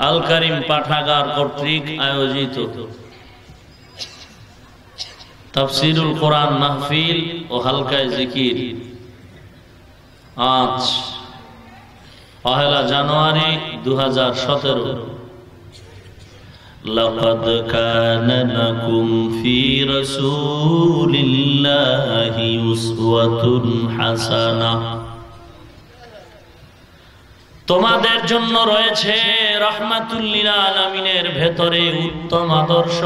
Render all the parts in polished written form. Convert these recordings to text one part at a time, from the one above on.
আল কারিম পাঠাগার কর্তৃক আয়োজিত তাফসীরুল কোরআন মাহফিল ও হালকায়ে জিকির আজ 1 জানুয়ারি 2017। লাকাদ কানা লাকুম ফি রাসূলিল্লাহি উসওয়াতুন হাসানাহ, তোমাদের জন্য রয়েছে রাহমাতুল লিল আলামিনের ভেতরে উত্তম আদর্শ।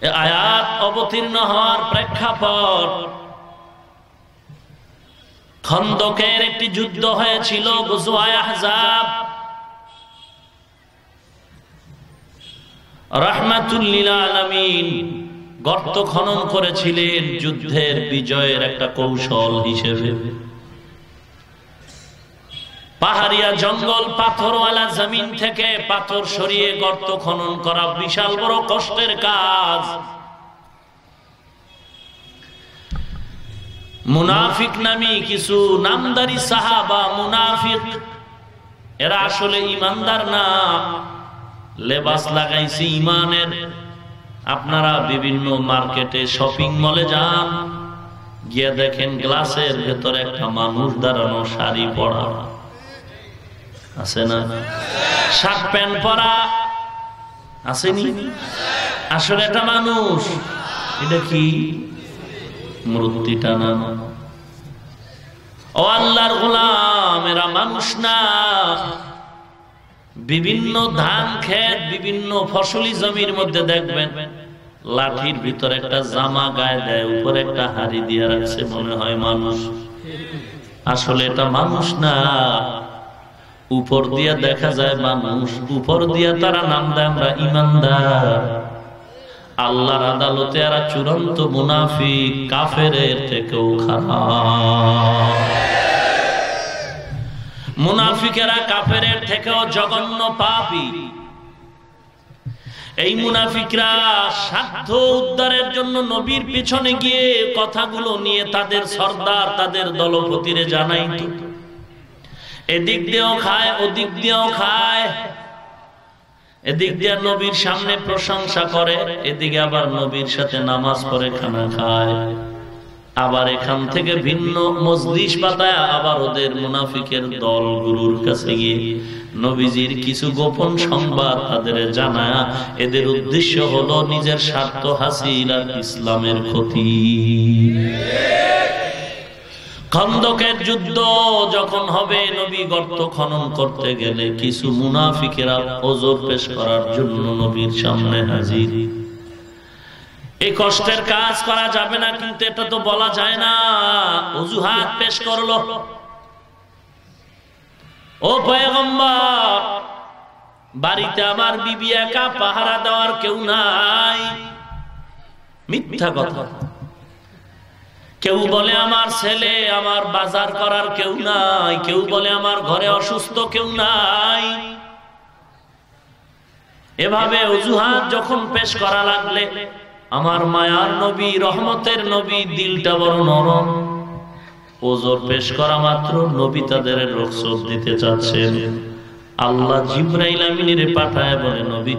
এই আয়াত অবতীর্ণ হওয়ার প্রেক্ষাপট খন্দকের একটি যুদ্ধ হয়েছিল, গজওয়ায়ে আহজাব। রাহমাতুল লিল আলামিন গর্ত খনন করেছিলেন যুদ্ধের বিজয়ের একটা কৌশল হিসেবে। পাহাড়িয়া জঙ্গল, পাথরওয়ালা জমিন থেকে পাথর সরিয়ে গর্ত খনন করা বিশাল বড় কষ্টের কাজ। মুনাফিক নামী কিছু নামদারি সাহাবা, মুনাফিক, এরা আসলে ইমানদার না, লেবাস লাগাইছে ইমানের। আপনারা বিভিন্ন মার্কেটে, শপিং মলে যান, গিয়ে দেখেন গ্লাসের ভেতরে একটা মানুষ দাঁড়ানো, শাড়ি পরা আছে না, শার্ট প্যান্ট পরা আসেনি, আসলে এটা মানুষ। এটা কি মূর্তিটা না? ও আল্লাহর গোলাম, এরা মানুষ না। বিভিন্ন ধান ক্ষেত, বিভিন্ন ফসলি জমির মধ্যে দেখবেন লাঠির ভিতরে একটা জামা গায়ে দেয়, উপরে একটা হাড়ি দিয়ে রাখছে, মনে হয় মানুষ। আসলে এটা মানুষ না। উপর দিয়া দেখা যায় মানুষ, উপর দিয়া তারা নাম দেয় আমরা ইমানদার। আল্লাহর আদালতে এরা চূড়ান্ত মুনাফিক, কাফেরের থেকেও খারাপ। মুনাফিকেরা কাফেরের থেকেও জঘন্য পাপী। এই মুনাফিকরা স্বার্থ উদ্ধারের জন্য নবীর পিছনে গিয়ে কথাগুলো নিয়ে তাদের সর্দার, তাদের দলপতিরে জানাইতো। এদিক দিয়েও খায়, ওদিক দিয়েও খায়। এদিক দিয়ে নবীর সামনে প্রশংসা করে, এদিকে আবার নবীর সাথে নামাজ পড়ে খানা খায়। আবার এখান থেকে ভিন্ন মজলিস পাতায় আবার ওদের মুনাফিকের দল গুরুর কাছে গিয়ে নবীজির কিছু গোপন সংবাদ তাদের জানায়। এদের উদ্দেশ্য হলো নিজের স্বার্থ হাসিল আর ইসলামের ক্ষতি। খন্দকের যুদ্ধ যখন হবে, নবী গর্ত খনন করতে গেলে কিছু মুনাফিকেরা ওজর পেশ করার জন্য নবীর সামনে হাজির। এই কষ্টের কাজ করা যাবে না, কিন্তু এটা তো বলা যায় না। অজুহাত পেশ করলো, ও পয়গম্বর, বাড়িতে আমার বিবি একা, পাহারা দেওয়ার কেউ নাই। মিথ্যা কথা। কেউ বলে আমার ছেলে, আমার বাজার করার কেউ নাই। কেউ বলে আমার ঘরে অসুস্থ কেউ নাই। এভাবে অজুহাত যখন পেশ করা লাগলে, আমার মায়ার নবী, রহমতের নবী, দিলটা বড় নরম। ওজর পেশ করা মাত্র নবী তাদের রুখসত দিতে চাচ্ছেন। আল্লাহ জিবরাইল আমিনের পাঠায় বলে, নবী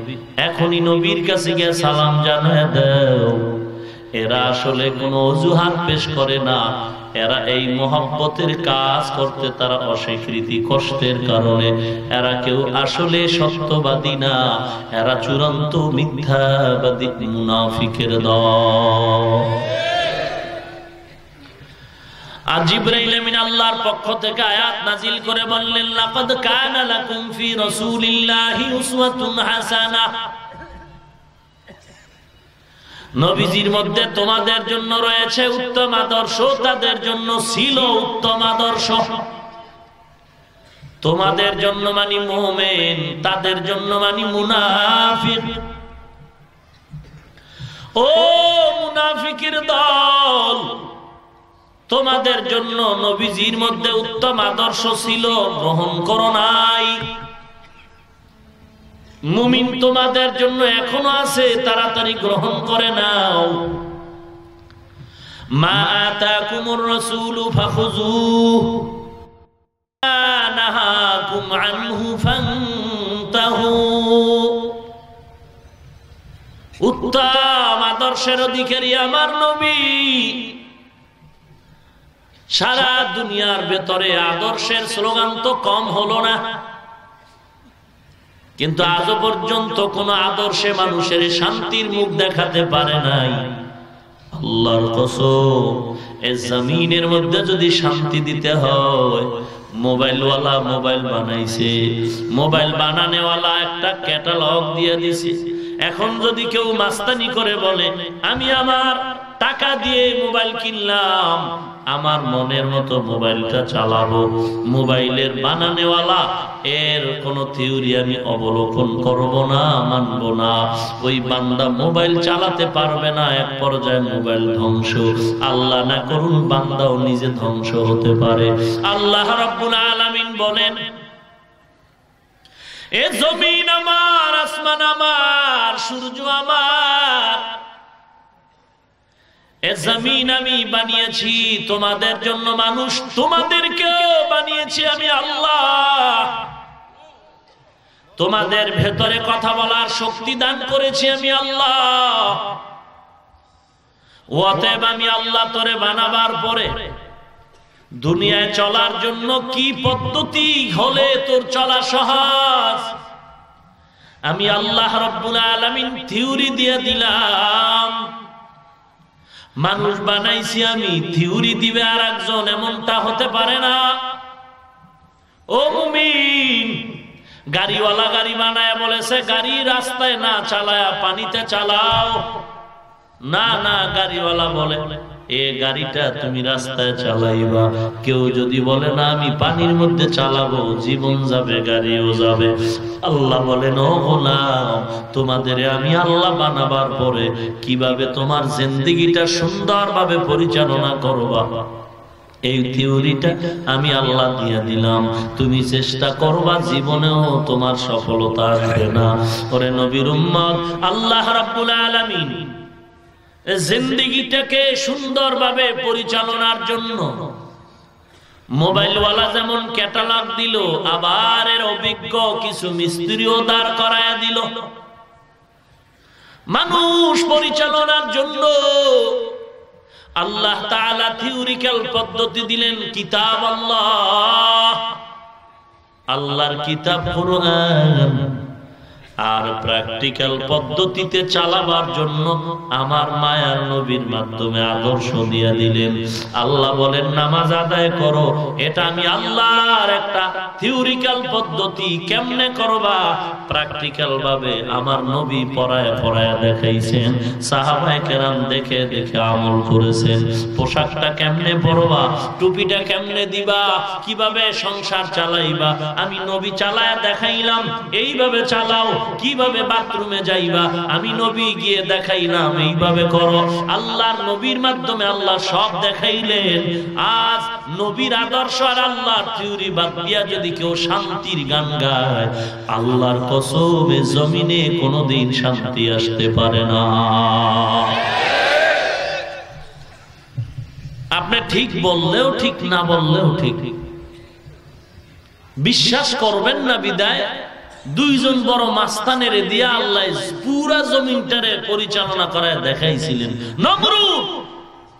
এখনই নবীর কাছে গিয়ে সালাম জানায় দাও। এরা আসলে কোনো অজুহাত পেশ করে না। এরা এই মহব্বতের কাজ করতে তারা অস্বীকৃতি, কষ্টের কারণে এরা কেউ আসলে সত্যবাদী না। এরা চূড়ান্ত মিথ্যাবাদী, মুনাফিকের দল। আর জিবরাইল আমিন আল্লাহর পক্ষ থেকে আয়াত নাজিল করে বললেন, লাকাদ কানা লাকুম ফি রাসূলিল্লাহি উসওয়াতুন হাসানাহ, নবীজির মধ্যে তোমাদের জন্য রয়েছে উত্তম আদর্শ। তাদের জন্য ছিল উত্তম আদর্শ। তোমাদের জন্য মানি মুমিন, তাদের জন্য মানি মুনাফিক। ও মুনাফিকের দল, তোমাদের জন্য নবীজির মধ্যে উত্তম আদর্শ ছিল, গ্রহণ করো নাই। মুমিন তোমাদের জন্য এখনো আছে, তাড়াতাড়ি গ্রহণ করে নাও। মা আতাকুমুর রাসূলু ফাখুযুহু, নাহাকুম আনহু ফান্তাহু। উত্তম আদর্শের অধিকারী আমার নবী। সারা দুনিয়ার ভেতরে আদর্শের স্লোগান তো কম হলো না, কিন্তু আজও পর্যন্ত কোন আদর্শে মানুষের শান্তির মুখ দেখাতে পারে নাই। আল্লাহর কসম, এই জমিনের মধ্যে যদি শান্তি দিতে হয়, মোবাইলওয়ালা মোবাইল বানাইছে, মোবাইল বানানেওয়ালা একটা ক্যাটালগ দিয়ে দিছে। এখন যদি কেউ মাস্তানি করে বলে আমি আমার টাকা দিয়ে মোবাইল কিনলাম, আমার মনের মতো মোবাইলটা চালাবো, মোবাইলের বানানেওয়ালা এর কোন থিওরি আমি অবলোকন করব না, মানব না। ওই বান্দা মোবাইল চালাতে পারবে না, এক পর্যায়ে মোবাইল ধ্বংস। আল্লাহ না করুন বান্দাও নিজে ধ্বংস হতে পারে। আল্লাহ রাব্বুল আলামিন বলেন, এ জমিন আমার, আসমান আমার, সূর্য আমার, এ জমিন আমি বানিয়েছি তোমাদের জন্য, মানুষ তোমাদেরকেও বানিয়েছি আমি আল্লাহ। তোমাদের ভেতরে কথা বলার শক্তি দান করেছি আমি আল্লাহ। অতএব আমি আল্লাহ তোরে বানাবার পরে দুনিয়ায় চলার জন্য কি পদ্ধতি হলে তোর চলা সহজ, আমি আল্লাহ রাব্বুল আলামিন থিওরি দিয়ে দিলাম। মানুষ বানাইছি আমি, থিওরি দিবে আর একজন, এমনটা হতে পারে না। ও মুমিন, গাড়িওয়ালা গাড়ি বানায় বলেছে গাড়ি রাস্তায় না চালায়া পানিতে চালাও। না না, গাড়িওয়ালা বলে এ গাড়িটা তুমি রাস্তায় চালাইবা। কেউ যদি বলে না আমি পানির মধ্যে চালাবো, জীবন যাবে, গাড়িও যাবে। আল্লাহ বলেন, ও গোলাম, তোমাদের আমি আল্লাহ বানাবার পরে কিভাবে তোমার জিন্দেগিটা সুন্দরভাবে পরিচালনা করবা, এই থিওরিটা আমি আল্লাহ দিয়ে দিলাম। তুমি চেষ্টা করবা, জীবনেও তোমার সফলতা আসবে না। ওরে নবীর উম্মত, আল্লাহ রাব্বুল আলামিন জিন্দেগিটাকে সুন্দরভাবে পরিচালনার জন্য মোবাইলওয়ালা যেমন ক্যাটালগ দিল, আবার এর অভিজ্ঞ কিছু মিস্ত্রিও দাঁড় করায় দিল। মানুষ পরিচালনার জন্য আল্লাহ তাআলা থিওরিক্যাল পদ্ধতি দিলেন, কিতাব আল্লাহ, আল্লাহর কিতাব কোরআন। আর প্র্যাকটিক্যাল পদ্ধতিতে চালাবার জন্য আমার মায়ার নবীর মাধ্যমে আদর্শ দিয়ে দিলেন। আল্লাহ বলেন নামাজ আদায় করো, এটা আমি আল্লাহর একটা থিওরিক্যাল পদ্ধতি। কেমনে করবা? প্র্যাকটিক্যাল ভাবে আমার নবী পড়ায় পড়ায় দেখাইছেন, সাহাবায়ে কেরাম দেখে দেখে আমল করেছেন। পোশাকটা কেমনে পরবা, টুপিটা কেমনে দিবা, কিভাবে সংসার চালাইবা, আমি নবী চালায় দেখাইলাম, এইভাবে চালাও। কিভাবে বাথরুমে যাইবা, আমি নবী গিয়ে দেখাইলাম, এইভাবে করো। আল্লাহর নবীর মাধ্যমে আল্লাহ সব দেখাইলেন। আজ নবীর আদর্শ আর আল্লাহর থিওরি বাদ দিয়া যদি কেউ শান্তির গান গায়, আল্লাহর কসম এ জমিনে কোনোদিন শান্তি আসতে পারে না। আপনি ঠিক বললেও ঠিক, না বললেও ঠিক, বিশ্বাস করবেন না। বিদায় দুইজন বড় মাস্তানের দিয়া আল্লাহ পুরা জমিনটারে পরিচালনা করায় দেখাইছিলেন, নমরুদ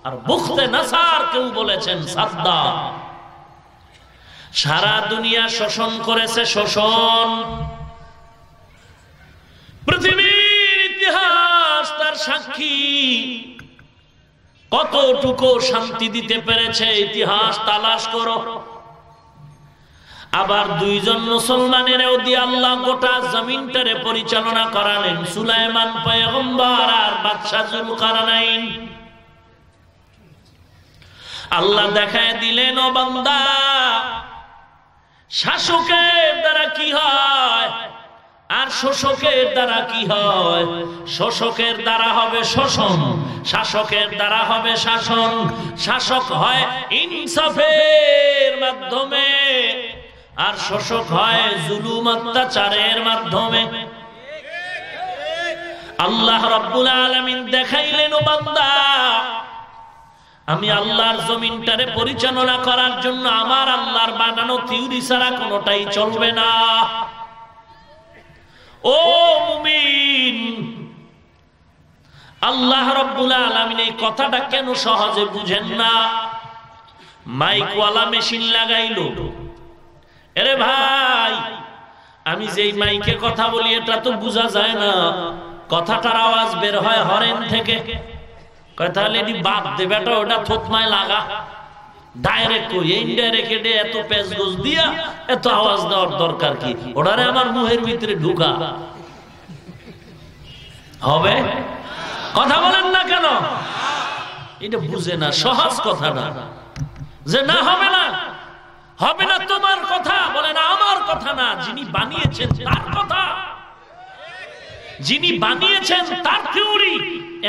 আর বুখতে নাসার, কেউ বলেছেন সাদ্দাম। সারা দুনিয়া শোষণ করেছে, শোষণ। পৃথিবীর ইতিহাস তার সাক্ষী। কতটুকু শান্তি দিতে পেরেছে ইতিহাস তালাশ করো। আবার দুইজন মুসলমানেরও দিয়ে আল্লাহ গোটা জমিনটারে পরিচালনা করালেন, সুলাইমান পয়গম্বর আর বাদশা যুলকারনাইন। আল্লাহ দেখায় দিলেন, ও বান্দা, শাসকের দ্বারা কি হয় আর শোষকের দ্বারা কি হয়। শোষকের দ্বারা হবে শোষণ, শাসকের দ্বারা হবে শাসন। শাসক হয় ইনসাফের মাধ্যমে, আর শোষক হয় জুলুম অত্যাচারের মাধ্যমে। আল্লাহ রাব্বুল আলামিন দেখাইলেন, ও বান্দা, আমি আল্লাহর জমিনটারে পরিচালনা করার জন্য আমার আল্লাহর বানানো থিওরি ছাড়া কোনোটাই চলবে না। ও মুমিন, আল্লাহ রাব্বুল আলামিন এই কথাটা কেন সহজে বুঝেন না? মাইকওয়ালা মেশিন লাগাইলো। আরে ভাই, আমি যেই মাইকে কথা বলি এটা তো বোঝা যায় না, কথাটার আওয়াজ বের হয় হরেন থেকে। কয় তাহলে এটি বাদ দে বেটা, ওটা থতমায় লাগা। ডাইরেক্ট কই, ইনডাইরেক্ট এত পেঁচ গোছ দিয়া এত আওয়াজ দেওয়ার দরকার কি? ওটারে আমার মুখের ভিতরে ঢুকা হবে? কথা বলেন না কেন? এটা বুঝে না, সহজ কথা না, যে না হবে না, হবে না তোমার কথা, বলে না আমার কথা না, যিনি বানিয়েছেন তার কথা, যিনি বানিয়েছেন তার থিওরি,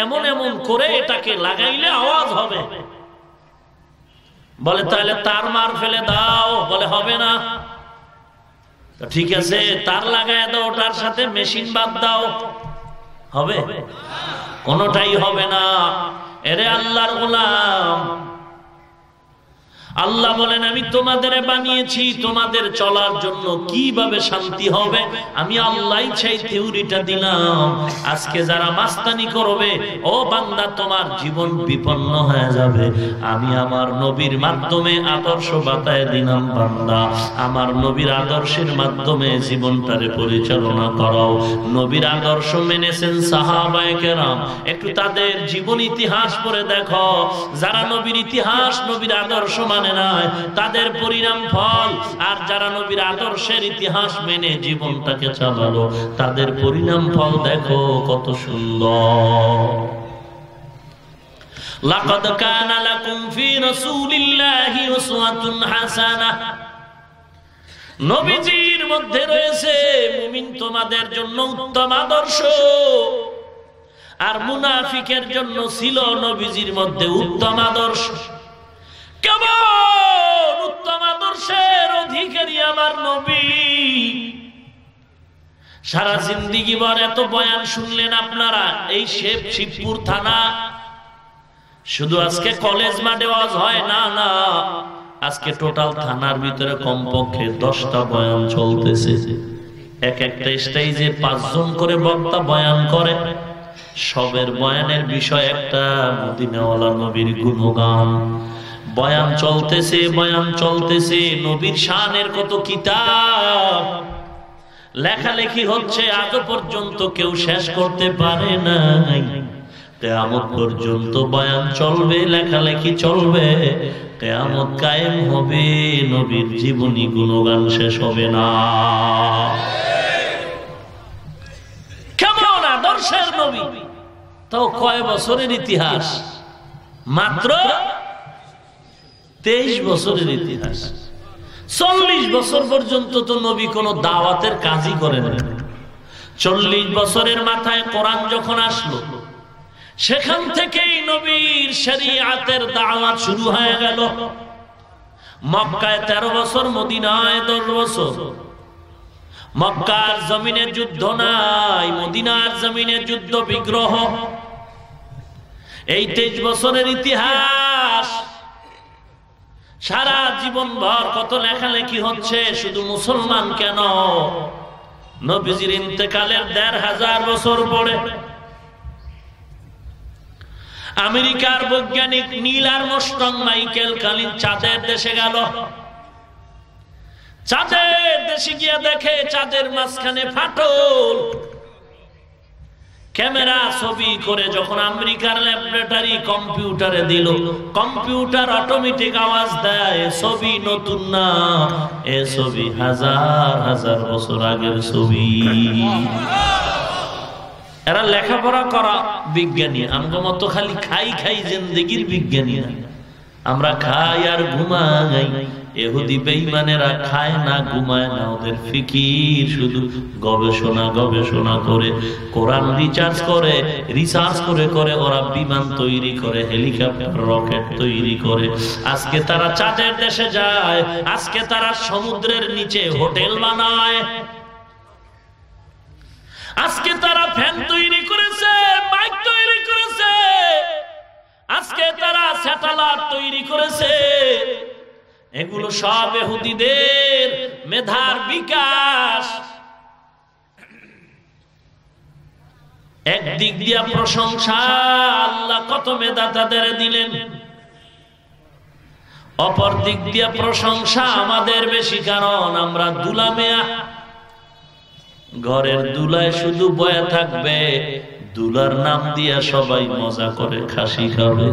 এমন এমন করে এটাকে লাগাইলে আওয়াজ হবে। বলে তাহলে তার মার ফেলে দাও, বলে হবে না। ঠিক আছে, তার লাগায় দাও, ওটার সাথে মেশিন বাদ দাও, হবে? কোনটাই হবে না। এরে আল্লাহর গোলাম, আল্লাহ বলেন আমি তোমাদের বানিয়েছি তোমাদের চলার জন্য, কিভাবে শান্তি হবে আমি আল্লাহই সেই থিওরিটা দিলাম। আজকে যারা মাস্তানি করবে, ও বান্দা তোমার জীবন বিপন্ন হয়ে যাবে। আমি আমার নবীর মাধ্যমে আদর্শ বাতায় দিলাম, বান্দা আমার নবীর আদর্শের মাধ্যমে জীবনটারে পরিচালনা করাও। নবীর আদর্শ মেনেছেন সাহাবায়ে কেরাম, একটু তাদের জীবন ইতিহাস পড়ে দেখো। যারা নবীর ইতিহাস নবীর আদর্শ মানে নাই, তাদের পরিণাম ফল। আর যারা নবীর আদর্শের ইতিহাস মেনে জীবনটাকে চালালো, তাদের পরিণাম ফল দেখো কত সুন্দর। লাকাদ কানা লাকুম ফি রাসূলিল্লাহি উসওয়াতুন হাসানাহ, নবীজির মধ্যে রয়েছে মুমিন তোমাদের জন্য উত্তম আদর্শ। আর মুনাফিকের জন্য ছিল নবীজির মধ্যে উত্তম আদর্শ। কেমন উত্তম আদর্শের অধিকারী আমার নবী! সারা জিন্দেগি ভর এত বয়ান শুনলেন আপনারা, এই শিবপুর থানা শুধু আজকে কলেজ মাঠে ওয়াজ হয় না, না, আজকে টোটাল থানার ভিতরে কমপক্ষে 10টা বয়ান চলতেছে। এক একটা স্টেজে 5 জন করে বক্তা বয়ান করে, সবের বয়ানের বিষয় একটা মদিনাওয়ালা নবীর গুণগান। বয়ান চলতেছে, বয়ান চলতেছে, নবীর শানের কত কিতাব লেখালেখি হচ্ছে, আজও পর্যন্ত কেউ শেষ করতে পারে নাই। কিয়ামত পর্যন্ত বয়ান চলবে, লেখালেখি চলবে, কিয়ামত কায়েম হবে, নবীর জীবনী গুণগান শেষ হবে না। কেমন আদর্শের নবী! তাও কয় বছরের ইতিহাস? মাত্র 23 বছরের ইতিহাস। 40 বছর পর্যন্ত তো নবী কোনো দাওয়াতের কাজই করেন না। 40 বছরের মাথায় কোরআন যখন আসলো, সেখান থেকেই নবীর শরীয়তের দাওয়াত শুরু হয়ে গেল। মক্কায় 13 বছর, মদিনায় 10 বছর। মক্কার জমিনে যুদ্ধ নাই, মদিনার জমিনে যুদ্ধ বিগ্রহ। এই 23 বছরের ইতিহাস। সারা জীবন ভর কত লেখালেখি হচ্ছে, শুধু মুসলমান কেন, নবীজির ইন্তেকালের 1500 বছর পরে আমেরিকার বৈজ্ঞানিক নীল আর্মস্ট্রং মাইকেল কালিন চাঁদের দেশে গেল। চাঁদের দেশে গিয়ে দেখে চাঁদের মাঝখানে ফাটল। ক্যামেরা ছবি করে যখন আমেরিকার ল্যাবরেটরি কম্পিউটারে দিল, কম্পিউটার অটোমেটিক আওয়াজ দেয়, ছবি নতুন না, এ ছবি হাজার হাজার বছর আগের ছবি। এরা লেখাপড়া করা বিজ্ঞানী, আমগো মতো খালি খাই খাই জিন্দেগির বিজ্ঞানী না। আমরা খাই আর ঘুমাই, ইহুদি বেঈমানেরা খায় না, ঘুমায় না, ওদের ফিকির শুধু গবেষণা গবেষণা করে, কোরআন রিসার্চ করে ওরা বিমান তৈরি করে, হেলিকপ্টার রকেট তৈরি করে। আজকে তারা চাঁদের দেশে যায়, আজকে তারা সমুদ্রের নিচে হোটেল বানায়, আজকে তারা ফ্যান তৈরি করেছে, মাইক তৈরি করেছে, আজকে তারা স্যাটেলাইট এগুলো সব ইহুদিদের মেধার বিকাশ। একদিক দিয়া প্রশংসা, আল্লাহ কত মেধা তাদের দিলেন, অপর দিক দিয়া প্রশংসা আমাদের বেশি, কারণ আমরা দুলা মেয়া। ঘরের দুলায় শুধু বয়া থাকবে, দুলার নাম দিয়া সবাই মজা করে খাসি খাবে।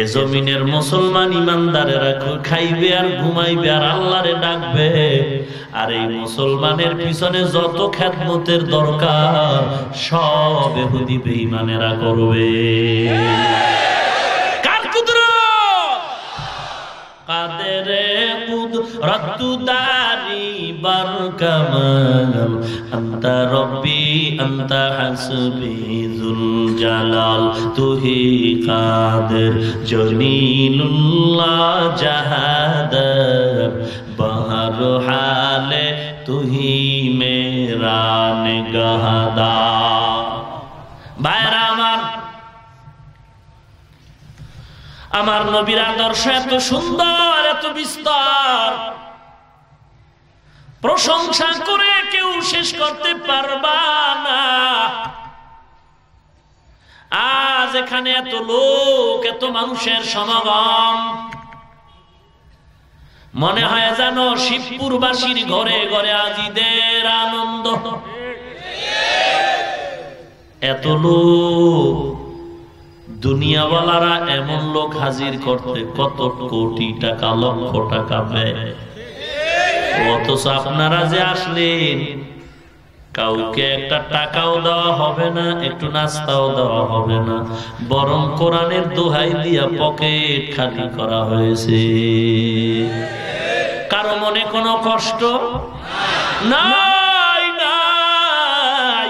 এ জমিনের মুসলমান ইমানদারেরা খাইবে আর ঘুমাইবে আর আল্লাহরে ডাকবে। আর এই মুসলমানের পিছনে যত খেদমতের দরকার সব ইহুদি বেঈমানেরা করবে। কার কুদরত? কাদেরে কুদরত দারি বার কামাল, আনতা রব্বি আনতা হাসবি যুল জালাল, তুহি কাদের জলিলুল্লাহ জাহাদার, বাহর হালে তুহি মেরা নিগাহদার। ভাইরা আমার নবীর আদর্শ এত সুন্দর, এত বিস্তার, প্রশংসা করে কেউ শেষ করতে পারবা না। আজ এখানে এত লোক, এত মানুষের সমাগম, মনে হয় যেন শিবপুরবাসীর ঘরে ঘরে আজ ঈদের আনন্দ। এত লোক, দুনিয়াওয়ালারা এমন লোক হাজির করতে কত কোটি টাকা, লক্ষ টাকা ব্যয়। অথচ আপনারা যে আসলেন, কাউকে একটা টাকাও দেওয়া হবে না, একটু নাস্তাও দেওয়া হবে না, বরং কোরআনের দোহাই দিয়া পকেট খালি করা হয়েছে। কারো মনে কোনো কষ্ট নাই নাই।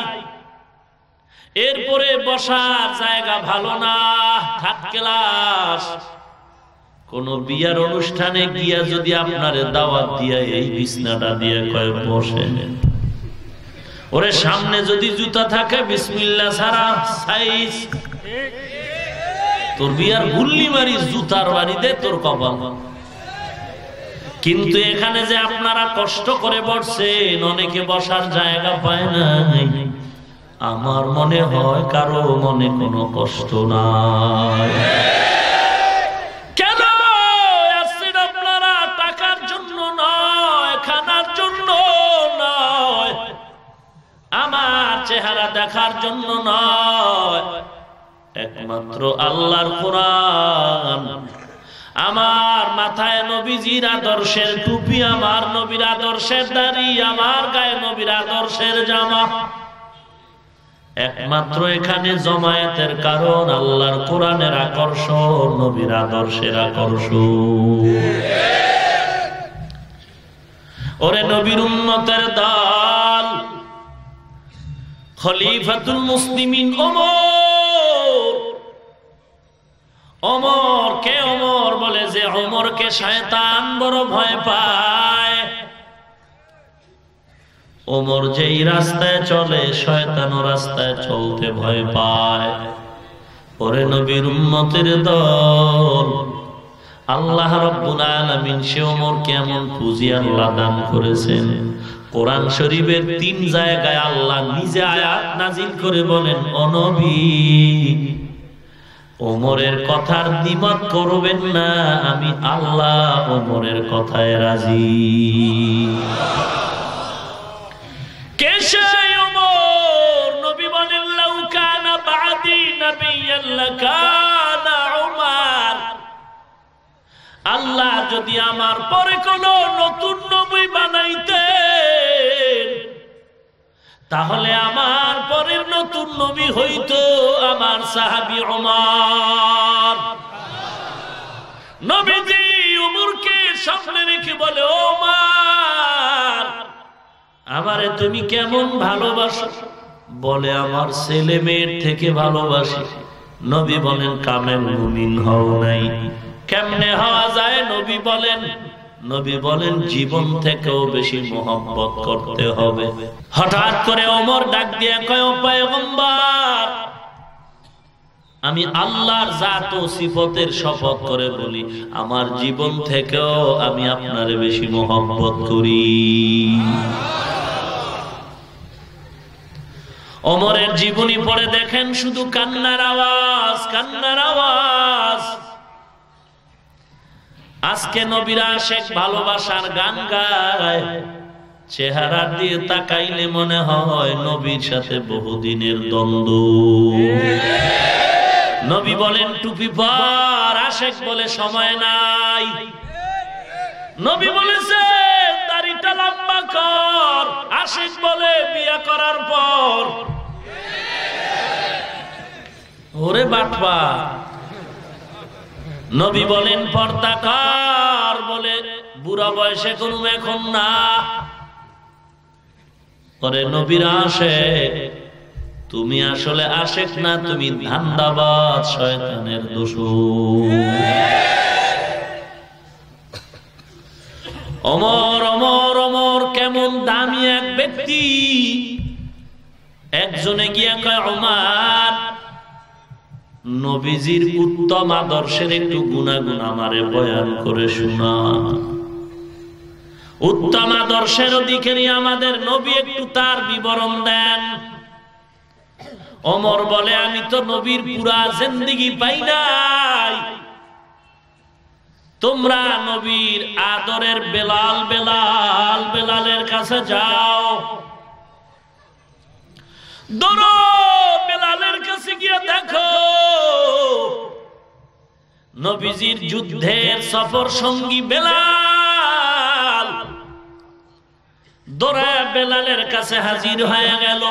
এরপরে বসার জায়গা ভালো না, থার্ড ক্লাস। কোন বিয়ার অনুষ্ঠানে গিয়া যদি আপনারে দাওয়াত দিয়া এই বিছনাটা দিয়ে কয় বসেন, ওরে সামনে যদি জুতা থাকে বিসমিল্লাহ ছাড়া সাইজ, তোর বিয়ার গুল্লি মারি জুতার বাড়িতে তোর কপাল। কিন্তু এখানে যে আপনারা কষ্ট করে বসছেন, অনেকে বসার জায়গা পায় নাই। আমার মনে হয় কারো মনে কোনো কষ্ট নাই। কেন আসছেন আপনারা? টাকার জন্য নয়, খানার জন্য নয়, আমার চেহারা দেখার জন্য নয়, একমাত্র আল্লাহর কোরআন, আমার মাথায় নবীজির আদর্শের টুপি, আমার নবীর আদর্শের দাড়ি, আমার গায়ে নবীর আদর্শের জামা। একমাত্র এখানে জমায়েতের কারণ আল্লাহর কোরআনের আকর্ষণ, নবীর আদর্শের আকর্ষণ। ওরে নবীর উম্মতের দল, খলিফাতুল মুসলিমিন ওমর। ওমর কে? ওমর বলে যে ওমরকে শয়তান বড় ভয় পায়। ওমর যেই রাস্তায় চলে, শয়তানও রাস্তায় চলতে ভয় পায়। ওরে নবীর উম্মতের দল, আল্লাহ রাব্বুল আলামিন সে ওমরকে এমন পুঁজি আল্লাহ দান করেছেন, কোরআন শরীফের 3 জায়গায় আল্লাহ নিজে আয়াত নাজিল করে বলেন, ও নবী, ওমরের কথার দ্বিমত করবেন না, আমি আল্লাহ ওমরের কথায় রাজি। কে সেই ওমর? নবী বলেন, লাউ কানা বাদি নাবিয়্যান লাকানা উমর। আল্লাহ যদি আমার পরে কোন নতুন নবী বানাইতেন, তাহলে আমার পরের নতুন নবী হইতো আমার সাহাবী ওমর। নবীজি ওমরকে সামনে রেখে বলে, ওমর, আমারে তুমি কেমন ভালোবাসো? বলে, আমার ছেলে মেয়ের থেকে ভালোবাসি। নবী বলেন, কামেল মুমিন হও নাই। কেমনে হওয়া যায়? নবী বলেন জীবন থেকেও বেশি মোহাম্মত করতে হবে। হঠাৎ করে ওমর ডাক দিয়ে কয়, ও পয়গম্বর, আমি আল্লাহর জাত ও সিফতের শপথ করে বলি, আমার জীবন থেকেও আমি আপনারে বেশি মহব্বত করি। ওমরের জীবনী পড়ে দেখেন, শুধু কান্নার আওয়াজ, কান্নার আওয়াজ। আজকে নবীর আশিক ভালোবাসার গান গায়, চেহারা দিয়ে তাকাইলে মনে হয় নবীর সাথে বহুদিনের দ্বন্দ্ব। নবী বলেন টুপি পর, আশিক বলে সময় নাই। নবী বলেছে দাড়িটা লম্বা কর, আশিক বলে বিয়ে করার পর। ওরে বাটপা। নবী বলেন পর্দা কর, বলে বুড়া বয়সে করুম এখন না। পরে নবীর আশিক, তুমি আসলে আশিক না, তুমি ধান্দাবাজ, শয়তানের দোসর। ওমর ওমর ওমর কেমন দামি এক ব্যক্তি। একজনে গিয়া কয়, ওমর, নবীজির উত্তম আদর্শের একটু গুণাগুণ আমারে বয়ান করে শোনা। উত্তম আদর্শের অধিকারী আমাদের নবী, একটু তার বিবরণ দেন। ওমর বলে, আমি তো নবীর পুরা জিন্দেগি পাই নাই। তোমরা নবীর আদরের বেলাল বেলাল বেলালের কাছে যাও, দৌড়ো বেলালের কাছে গিয়ে দেখো নবীজির যুদ্ধের সফর সঙ্গী বেলাল। দৌড়া বেলালের কাছে হাজির হয়ে গেল।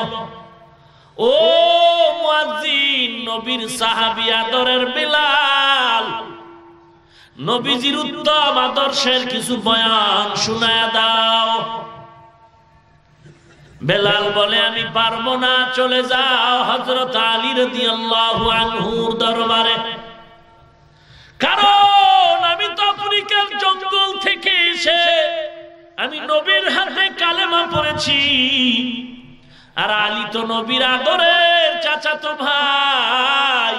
ও মুয়াজ্জিন, নবীর সাহাবী আদরের বেলাল, নবীজির উত্তম আদর্শের কিছু বয়ান শোনায়া দাও। বেলাল বলে, আমি পারবো না, চলে যাও হযরত আলী রাদিয়াল্লাহু আনহুর দরবারে। কারণ আমি তো আফ্রিকার জঙ্গল থেকে এসে আমি নবীর হাতে কালেমা পড়েছি, আর আলী তো নবীর আদরের চাচাতো ভাই,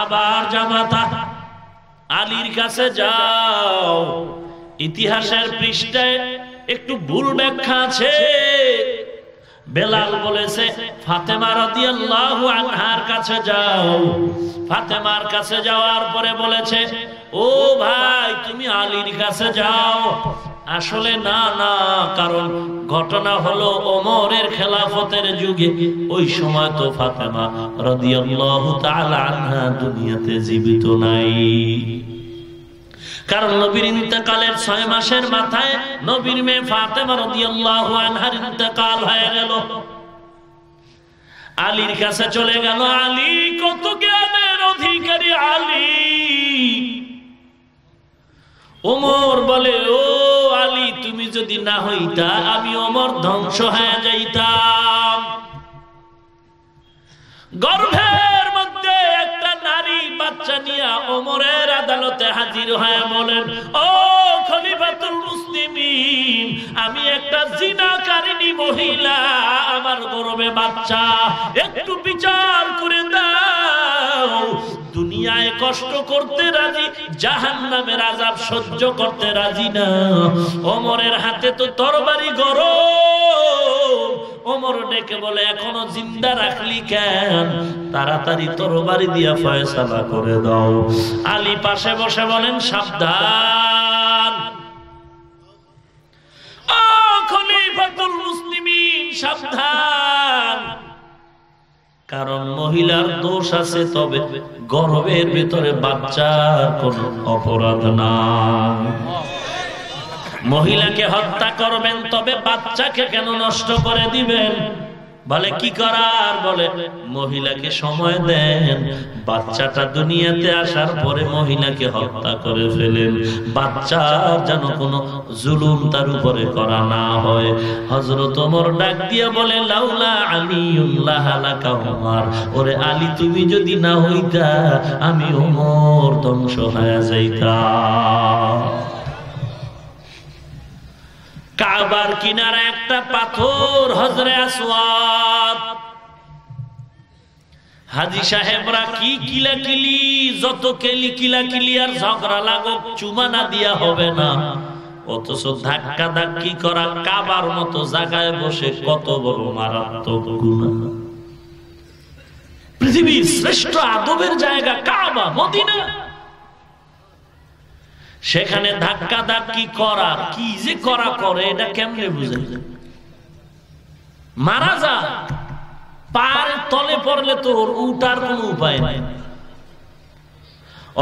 আবার জামাতা। আলীর কাছে যাও, ইতিহাসের পৃষ্ঠায় একটু ভুল ব্যাখ্যা আছে। বেলাল বলেছে ফাতেমা রাদিয়াল্লাহু আনহার কাছে যাও। ফাতেমার কাছে যাওয়ার পরে বলেছে, ও ভাই তুমি আলীর কাছে যাও। আসলে না না, কারণ ঘটনা হলো ওমরের খেলাফতের যুগে, ওই সময় তো ফাতেমা রাদিয়াল্লাহু তাআলা আনহা দুনিয়াতে জীবিত নাই। কারণ নবীর ইন্তেকালের 6 মাসের মাথায় নবীর মেয়ে ফাতেমা রাদিয়াল্লাহু আনহার ইন্তেকাল হয়ে গেল। আলীর কাছে চলে গেল। আলী কত জ্ঞানের অধিকারী আলী। ওমর বলে, ও আলী, তুমি যদি না হইতা আমি ওমর ধ্বংস হয়ে যাইতাম। গর্ভের মধ্যে একটা নারী বাচ্চা নিয়ে ওমরের আদালতে হাজির হয়ে বলেন, ও খলিফাতুল মুসলিমিন, আমি একটা জিনাকারিনী মহিলা, আমার গর্ভে বাচ্চা, একটু বিচার করে দাও। দুনিয়ায় কষ্ট করতে রাজি, জাহান্নামের আযাব সহ্য করতে রাজি না। ওমরের হাতে তো তরবারি গরম। ওমর ডেকে বলে, এখনো জিন্দা রাখলি কেন? তাড়াতাড়ি তরবারি দিয়া ফয়সালা করে দাও। আলী পাশে বসে বলেন, সাবধান, ও খলিফাতুল মুসলিমিন, সাবধান। কারণ মহিলার দোষ আছে, তবে গর্ভের ভিতরে বাচ্চার কোনো অপরাধ না। মহিলাকে হত্যা করবেন, তবে বাচ্চাকে কেন নষ্ট করে দিবেন? বলে কি করার? বলে মহিলাকে সময় দেন, বাচ্চাটা দুনিয়াতে আসার পরে মহিলাকে হত্যা করে ফেলেন, বাচ্চার যেন কোনো জুলুম তার উপরে করা না হয়। হযরত ওমর ডাক দিয়ে বলে, লাউলা আলিউল্লাহ লাকা ওমর, ওরে আলী, তুমি যদি না হইতা আমি ওমর ধ্বংস হয়ে যাইতাম। কাবার কিনারে একটা পাথর হজরে আসওয়াদ, হাজী সাহেবরা কি কিলাকিলি, যত কিলাকিলি আর ঝগড়া লাগো চুমা না দিয়া হবে না, অথচ ধাক্কা ধাক্কি করা কাবার মতো জায়গায় বসে কত বড় মারাত্মক গুনাহ। পৃথিবীর শ্রেষ্ঠ আদবের জায়গা কাবা মদিনা, সেখানে ধাক্কা ধাক্কি করা কি যে করা করে এটা কেমনে বুঝে? মারা যা, পার তলে পড়লে তোর উঠার কোন উপায় নাই।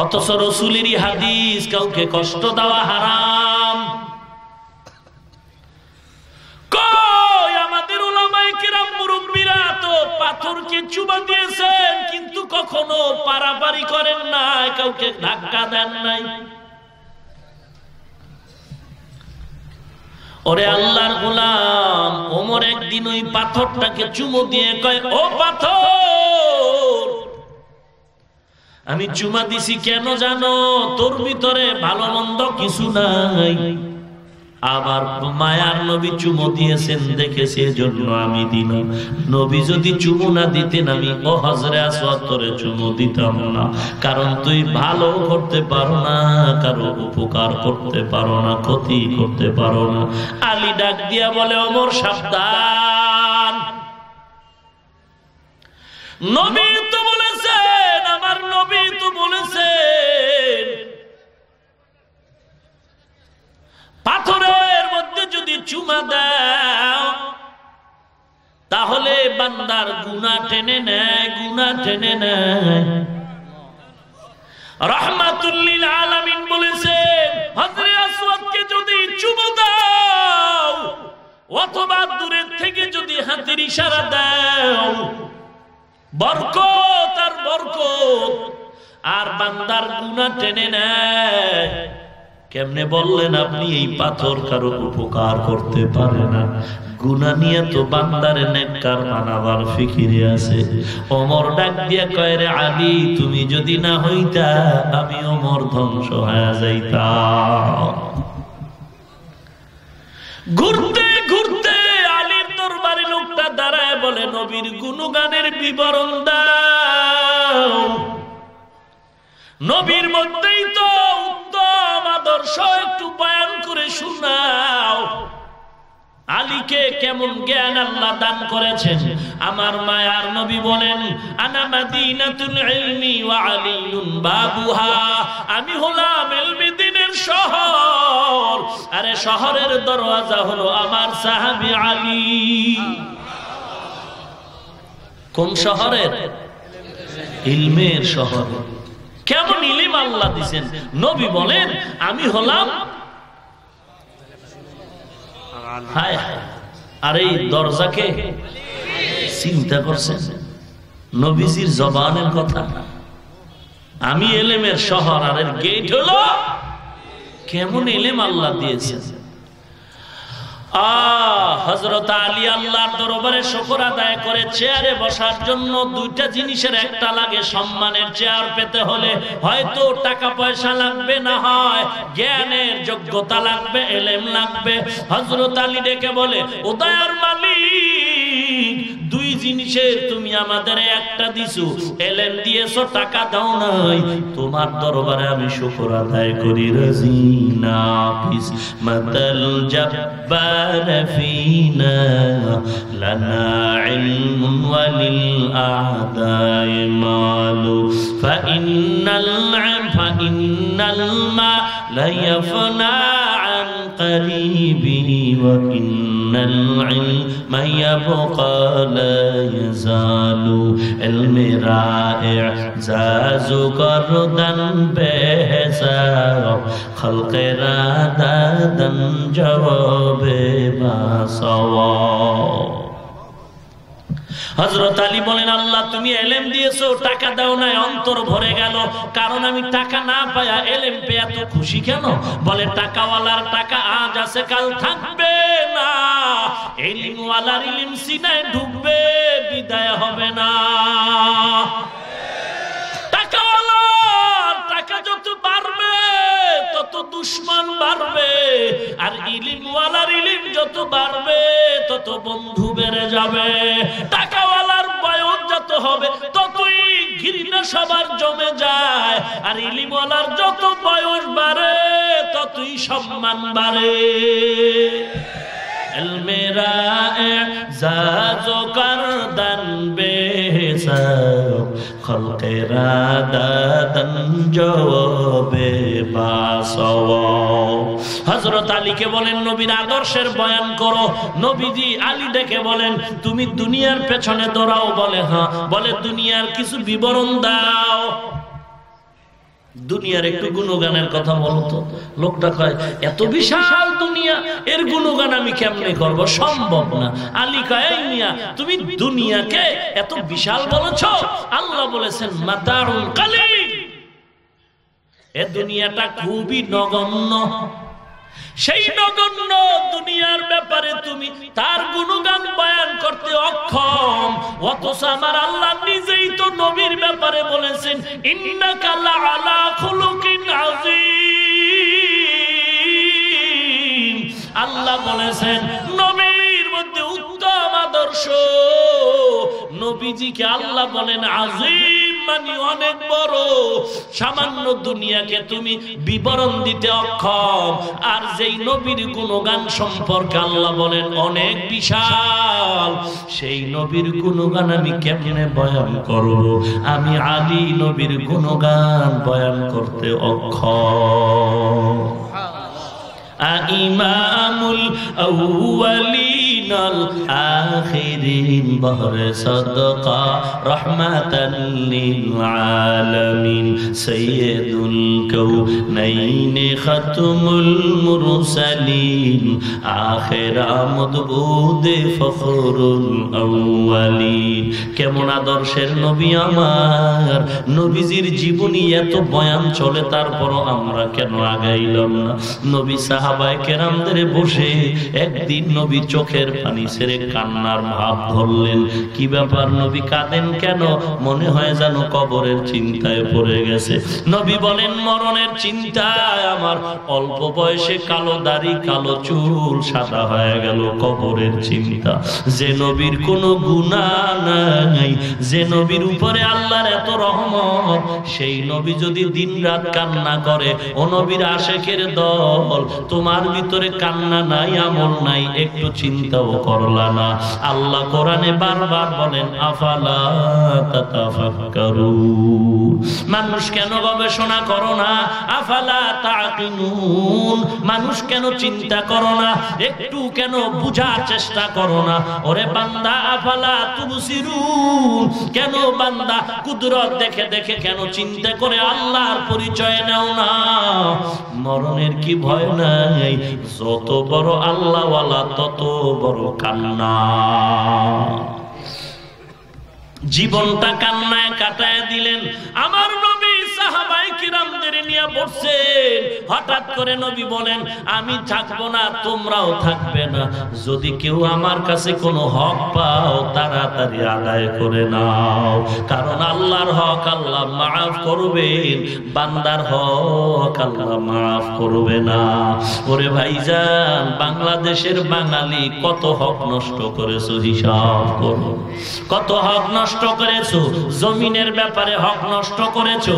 অথচ রাসূলেরই হাদিস, কাউকে কষ্ট দেওয়া হারাম। কই আমাদের উলামায়ে কিরাম মুরব্বিরা তো পাথরকে চুমা দিয়েছেন, কিন্তু কখনো পারাপারি করেন নাই, কাউকে ধাক্কা দেন নাই। ওরে আল্লাহর গোলাম, ওমর একদিন ওই পাথরটাকে চুমো দিয়ে কয়, ও পাথর, আমি চুমা দিছি কেন জানো? তোর ভিতরে ভালো মন্দ কিছু নাই, আবার মায়ার নবী চুমো দিয়েছেন দেখেছে, এজন্য আমি দিলাম। নবী যদি চুমো না দিতেন আমি ও হজরে আসওয়াদ তোরে চুমো দিতাম না, কারণ তুই ভালো করতে পারো না, কারো উপকার করতে পারো না, ক্ষতি করতে পারো না। আলী ডাক দিয়া বলে, ওমর সাবধান, নবী তো বলেছেন, আমার নবী তো বলেছেন, পাথরের মধ্যে যদি চুমা দাও তাহলে বান্দার গুনাহ টেনে নেয়, গুনাহ টেনে নেয়। রাহমাতুল লিল আলামিন বলেছেন, হযরত আসওয়াদকে যদি চুমু দাও অথবা দূরের থেকে যদি হাতের ইশারা দাও, বরকত আর বরকত, আর বান্দার গুনাহ টেনে নেয়। কেমনে বললেন আপনি? এই পাথর কারো উপকার করতে পারে না, গুনাহ নিয়ে তো বান্দারে নেককার বানাবার ফিকিরে আছে। ওমর ডাক দিয়া কয়, রে আলী, তুমি যদি না হইতা আমি ওমর ধ্বংস হয়ে যাইতাম। ঘুরতে ঘুরতে আলীর দরবারে লোকটা দাঁড়ায় বলে, নবীর গুণগানের বিবরণ দাও, নবীর মধ্যেই তো উত্তম আদর্শ একটু বয়ান করে শোনাও। আলীকে কেমন জ্ঞান আল্লাহ দান করেছেন। আমার মায়ার নবী বলেন, আনা মাদিনাতুল ইলমি ওয়া আলীউন বাবুহা, আমি হলাম ইলমি দ্বীনের শহর, আরে শহরের দরওয়াজা হলো আমার সাহাবী আলী। কোন শহরের? ইলমের শহর। কেমন ইলম আল্লাহ দিবেন? নবী বলেন, আমি হলাম, হায় আর এই দরজাকে চিন্তা করছেন, নবীজির জবানের কথা, আমি ইলমের শহর আর এর গেট হলো, কেমন ইলম আল্লাহ দিয়েছেন। হযরত আলী আল্লাহর দরবারে শুকর আদায় করে চেয়ারে বসার জন্য দুইটা জিনিসের একটা লাগে। সম্মানের চেয়ার পেতে হলে হয়তো টাকা পয়সা লাগবে, না হয় জ্ঞানের যোগ্যতা লাগবে, ইলম লাগবে। হযরত আলী ডেকে বলে, ও দয়ার মালিক, দুই জিনিসের তুমি আমাদের একটা দিছো, ইলম দিয়েছো, টাকা দাও নাই। তোমার দরবারে আমি শুকর আদায় করি। রাজিনা ফিস মাতাল জাব্বার فينا لنا علم وللأعداء مال فإن الماء لا يفنى عن قريبه وإن العلم يبقى لا يزال علم رائع زاز قردن بحساب خلق راددن جواب হযরত আলী বলেন, আল্লাহ তুমি ইলম দিয়েছো, টাকা দাও নাই, অন্তর ভরে গেল। কারণ আমি টাকা না পায়া ইলম পেয়ে এত খুশি কেন? বলে, টাকাওয়ালার টাকা আজ আছে কাল থাকবে না, ইলমওয়ালার ইলম সিনায় ঢুকবে, বিদায় হবে না। টাকাওয়ালার টাকা যত বাড়বে তত দুশমন বাড়বে, আর ইলমওয়ালার ইলম যত বাড়বে তত বন্ধু বেড়ে যাবে। টাকাওয়ালার বয়স যত হবে ততই সবার জমে যায়, আর ইলিমওয়ালার যত বয়স বাড়ে ততই সম্মান বাড়ে। মেরা এজাজো করদন বেহিসাব খলকেরা দাদন জওয়াবে বাসওয়া। হযরত আলীকে বলেন নবীর আদর্শের বয়ান করো। নবীজি আলী ডেকে বলেন তুমি দুনিয়ার পেছনে দৌড়াও? বলে হ্যাঁ। বলে দুনিয়ার কিছু বিবরণ দাও। দুনিয়ার একটু গুণগানের কথা বলতো। লোকটা কয় এত বিশাল দুনিয়া, এর গুণগান আমি কেমনে করব, সম্ভব না। আলী কয় এই মিয়া তুমি দুনিয়াকে এত বিশাল বলেছো? আল্লাহ বলেছেন মাতাউল কালিল, এ দুনিয়াটা খুবই নগণ্য। সেই নগণ্য দুনিয়ার ব্যাপারে তুমি তার গুণগান বয়ান করতে অক্ষম, অথচ আমার আল্লাহ নিজেই তো নবীর ব্যাপারে বলেছেন ইন্নাকা লাআলা খুলুকিন আযীম। আল্লাহ বলেছেন নবীর মধ্যে উত্তম আদর্শ। নবীজিকে আল্লাহ বলেন আযীম, মানে অনেক বড়। সামান্য দুনিয়াকে তুমি বিবরণ দিতে অক্ষম, আর যেই নবীর গুণগান সম্পর্কে আল্লাহ বলেন অনেক বিশাল, সেই নবীর গুণগান আমি কেমনে বয়ান করব? আমি আলী নবীর গুণগান বয়ান করতে অক্ষম। ইমামুল আউয়ালিন আল আখিরিন বহরে সাদকা রাহমাতান লিল আলামিন সাইয়্যিদুল কাউনাইন খাতমুল মুরসালিন আখির আমদবুদ ফখরুল আউয়ালিন। কেমন আদর্শের নবী আমার! নবীজির জীবনী এত বয়ান চলে, তারপরও আমরা কেন আগাইলাম না? নবী সাহাবায়ে কেরামদের বসে একদিন নবী চোখের পানি ছেড়ে কান্নার ভাব ধরলেন। কি ব্যাপার নবী কাঁদেন কেন? মনে হয় যেন কবরের চিন্তায় পড়ে গেছে। নবী বলেন মরণের চিন্তায় আমার অল্প বয়সে কালো দাড়ি কালো চুল সাদা হয়ে গেল, কবরের চিন্তা। যে নবীর কোনো গুনাহ নাই, যে নবীর উপরে আল্লাহর এত রহমত, সেই নবী যদি দিন রাত কান্না করে, ও নবীর আশিকের দল, তোমার ভিতরে কান্না নাই, আমল নাই, একটু চিন্তাও করলা না। আল্লাহ কোরআনে বারবার বলেন আফালা তাতাফাক্কারুন, মানুষ কেন গবেষণা করো না? আফালা তাকিলুন, মানুষ কেন চিন্তা করো না? একটু কেন বুঝার চেষ্টা করো না? ওরে বান্দা আফালা তুবসিরুন, কেন বান্দা কুদরত দেখে দেখে কেন চিন্তা করে আল্লাহর পরিচয় নাও না? মরণের কি ভয় নাই? যত বড় আল্লাহওয়ালা তত বড় কান্না। জীবনটা কান্নায় কাটায় দিলেন। আমার নবী সাহাবায়ে কিরামদের নিয়ে বসছেন। হঠাৎ করে নবী বলেন আমি থাকবো না, তোমরাও থাকবে না। যদি কেউ আমার কাছে কোনো হক পাও তাড়াতাড়ি আদায় করে নাও, কারণ আল্লাহর হক আল্লাহ মাফ করবেন, বান্দার হক আল্লাহ মাফ করবে না। ওরে ভাইজান, বাংলাদেশের বাঙালি কত হক নষ্ট করেছো হিসাব করো। কত হক নষ্ট করেছো, জমিনের ব্যাপারে হক নষ্ট করেছো,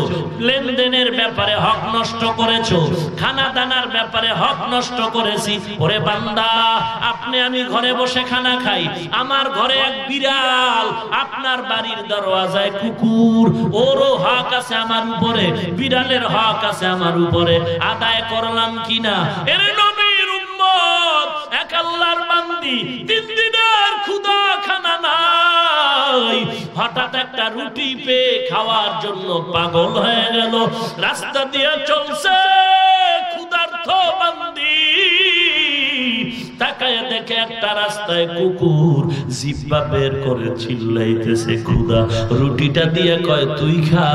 লেনদেনের ব্যাপারে হক নষ্ট করেছো, খানা দানার ব্যাপারে হক নষ্ট করেছি। ওরে বান্দা, আপনি আমি ঘরে বসে খানা খাই, আমার ঘরে এক বিড়াল, আপনার বাড়ির দরওয়াজায় কুকুর, ওরও হক আছে আমার উপরে, বিড়ালের হক আছে আমার উপরে। আদায় করলাম কিনা? এর নবীর উম্মত, এক আল্লাহর বান্দি, 3 দিনের ক্ষুধা খানা নাই, হঠাৎ একটা রুটি পেয়ে খাওয়ার জন্য পাগল হয়ে গেল। রাস্তা দিয়ে চলছে ক্ষুধার্ত বান্দি, তাকায় দেখে একটা রাস্তায় কুকুর জিহ্বা বের করে চিল্লাইতেছে ক্ষুধা। রুটিটা দিয়ে কয় তুই খা,